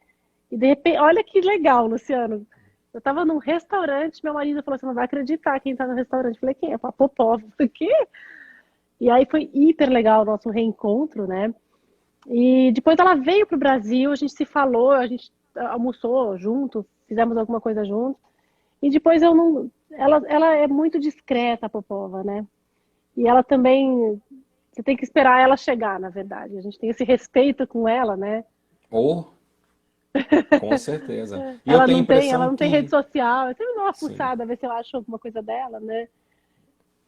B: E de repente, olha que legal, Luciano. Eu estava num restaurante, meu marido falou: "Você não vai acreditar quem está no restaurante." Eu falei: "Quem é?" A Popov. Eu falei: "Quê?" E aí foi hiper legal o nosso reencontro, né? E depois ela veio para o Brasil, a gente se falou, a gente almoçou junto, fizemos alguma coisa junto. E depois eu não. Ela é muito discreta, a Popova, né? E ela também. Você tem que esperar ela chegar, na verdade. A gente tem esse respeito com ela, né?
A: Ou, com certeza. E eu tenho a
B: Ela
A: impressão
B: não tem rede
A: que.
B: social. Eu sempre dou uma
A: Sim.
B: fuçada, ver se eu acho alguma coisa dela, né?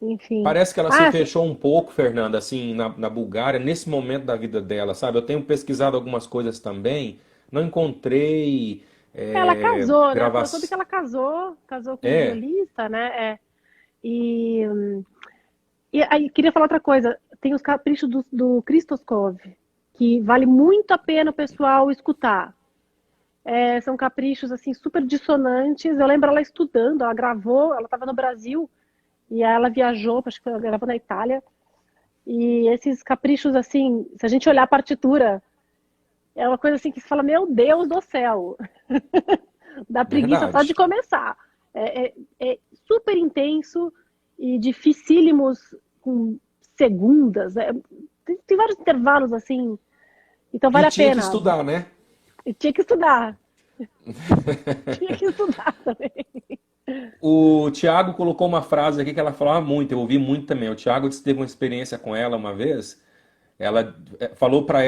B: Enfim.
A: Parece que ela se
B: Ah,
A: fechou um pouco, Fernanda, assim, na Bulgária, nesse momento da vida dela, sabe? Eu tenho pesquisado algumas coisas também, não encontrei
B: ela casou, né? Eu soube que
A: gravação.
B: ela casou com um
A: É,
B: violista, né? E, e aí, queria falar outra coisa. Tem os caprichos do Kristoskov, que vale muito a pena o pessoal escutar. São caprichos assim super dissonantes. Eu lembro ela estudando, ela gravou, ela estava no Brasil e aí ela viajou, acho que ela gravou na Itália. E esses caprichos assim, se a gente olhar a partitura, é uma coisa assim que se fala, meu Deus do céu, dá preguiça só de
A: verdade.
B: começar. É super intenso e dificílimos com segundas. Tem vários intervalos assim, então
A: E
B: vale a
A: tinha que
B: pena.
A: estudar, né?
B: E tinha que estudar, tinha que estudar também.
A: O Thiago colocou uma frase aqui que ela falava muito, eu ouvi muito também. O Thiago disse que teve uma experiência com ela uma vez. Ela falou para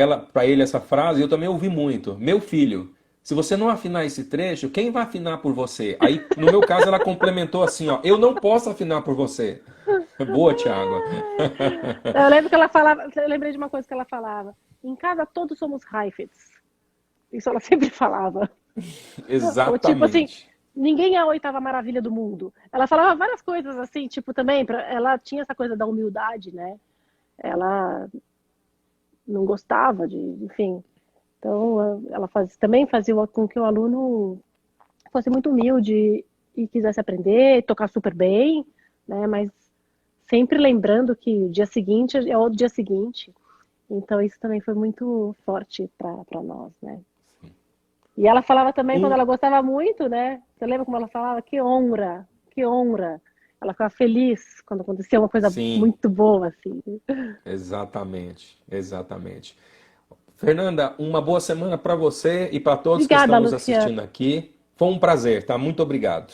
A: ele essa frase, e eu também ouvi muito. Meu filho, se você não afinar esse trecho, quem vai afinar por você? Aí, no meu caso, ela complementou assim, ó, eu não posso afinar por você. Boa, Thiago.
B: Eu lembro que ela falava, eu lembrei de uma coisa que ela falava. Em casa todos somos Heifetz. Isso ela sempre falava. Ou tipo assim,
A: Exatamente.
B: ninguém é a oitava maravilha do mundo. Ela falava várias coisas assim, tipo também, ela tinha essa coisa da humildade, né? Ela não gostava de, enfim. Então, ela também fazia com que o aluno fosse muito humilde e quisesse aprender, tocar super bem, né? Mas sempre lembrando que o dia seguinte é o dia seguinte. Então, isso também foi muito forte para nós, né? E ela falava também quando ela
A: Um,
B: gostava muito, né? Você lembra como ela falava? Que honra, que honra. Ela ficava feliz quando acontecia uma coisa
A: sim,
B: muito boa, assim.
A: exatamente, exatamente. Fernanda, uma boa semana para você e para todos que estão
B: Obrigada,
A: nos
B: Luciana.
A: assistindo aqui. Foi um prazer, tá? Muito obrigado.